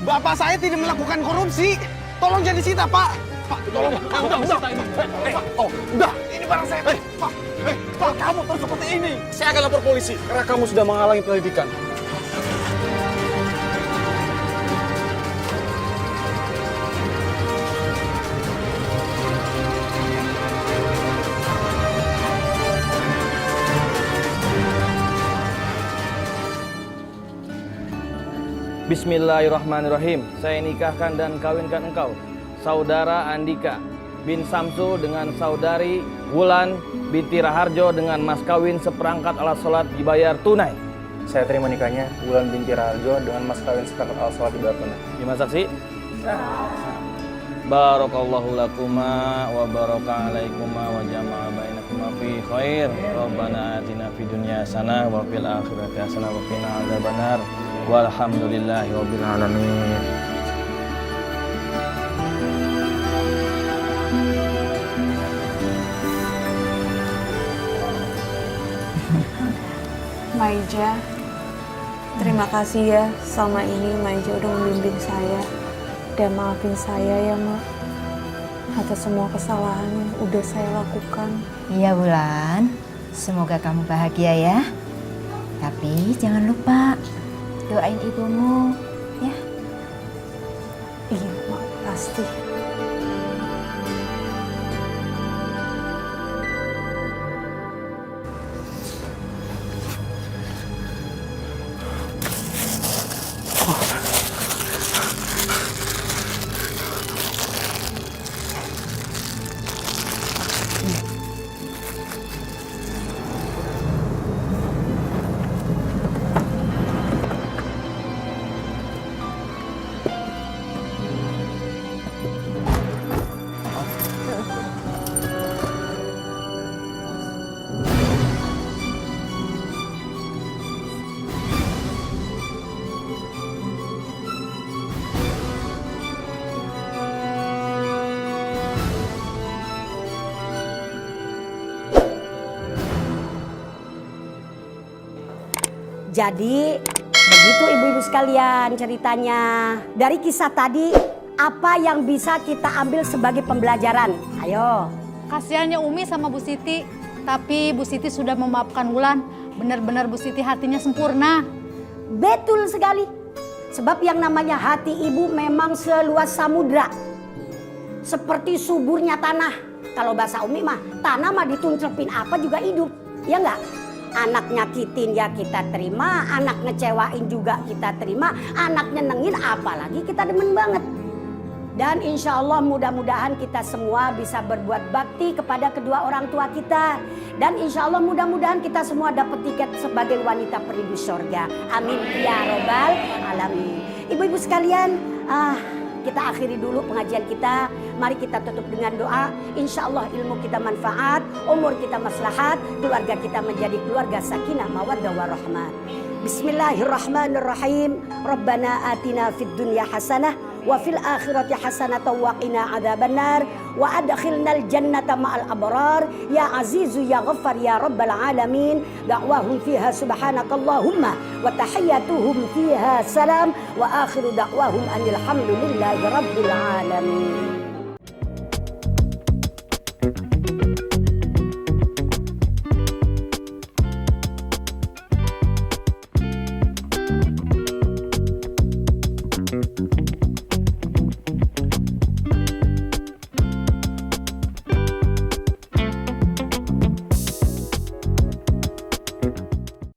bapak saya tidak melakukan korupsi. Tolong jangan disita, Pak. Pak, tolong. Udah. Udah, ini barang saya, Pak. Pak, kamu terus seperti ini. Saya akan lapor polisi karena kamu sudah menghalangi penyelidikan. Bismillahirrahmanirrahim. Saya nikahkan dan kawinkan engkau, saudara Andika bin Samsu dengan saudari Wulan binti Raharjo dengan mas kawin seperangkat alat sholat dibayar tunai. Saya terima nikahnya Wulan binti Raharjo dengan mas kawin seperangkat alat sholat dibayar tunai. Gimana saksi? Barakallahu lakuma wa baraka alaikuma wa jama'a bainakuma fi khair. Rabbana atina fid dunya hasanah wa fil akhirati hasanah wa qina adzabannar. Walhamdulillahi rabbil alamin. Maija, terima kasih ya selama ini Maija udah membimbing saya dan maafin saya ya Mak atas semua kesalahan yang udah saya lakukan. Iya Wulan, semoga kamu bahagia ya. Tapi jangan lupa doain ibumu ya. Iya Mak, pasti. Jadi begitu ibu-ibu sekalian ceritanya. Dari kisah tadi apa yang bisa kita ambil sebagai pembelajaran? Ayo. Kasihannya Umi sama Bu Siti, tapi Bu Siti sudah memaafkan Wulan. Benar-benar Bu Siti hatinya sempurna. Betul sekali. Sebab yang namanya hati ibu memang seluas samudra. Seperti suburnya tanah. Kalau bahasa Umi mah, tanah mah dituncepin apa juga hidup. Ya enggak? Anak nyakitin ya kita terima, anak ngecewain juga kita terima, anak nyenengin apalagi kita demen banget. Dan insya Allah mudah-mudahan kita semua bisa berbuat bakti kepada kedua orang tua kita. Dan insya Allah mudah-mudahan kita semua dapat tiket sebagai wanita perindu surga. Amin ya robbal alamin. Ibu-ibu sekalian, kita akhiri dulu pengajian kita. Mari kita tutup dengan doa. Insya Allah ilmu kita manfaat, umur kita maslahat, keluarga kita menjadi keluarga sakinah mawaddah warahmah. Bismillahirrahmanirrahim. Rabbana atina fid dunya hasanah wa fil akhirati hasanatan wa qina adzabannar wa adkhilnal jannata ma'al abrar ya azizu ya ghaffar ya rabbal alamin. Da'wahum fiha subhanakallahumma wa tahiyyatuhum fiha salam wa akhiru da'wahum anil hamdulillahi rabbil alamin.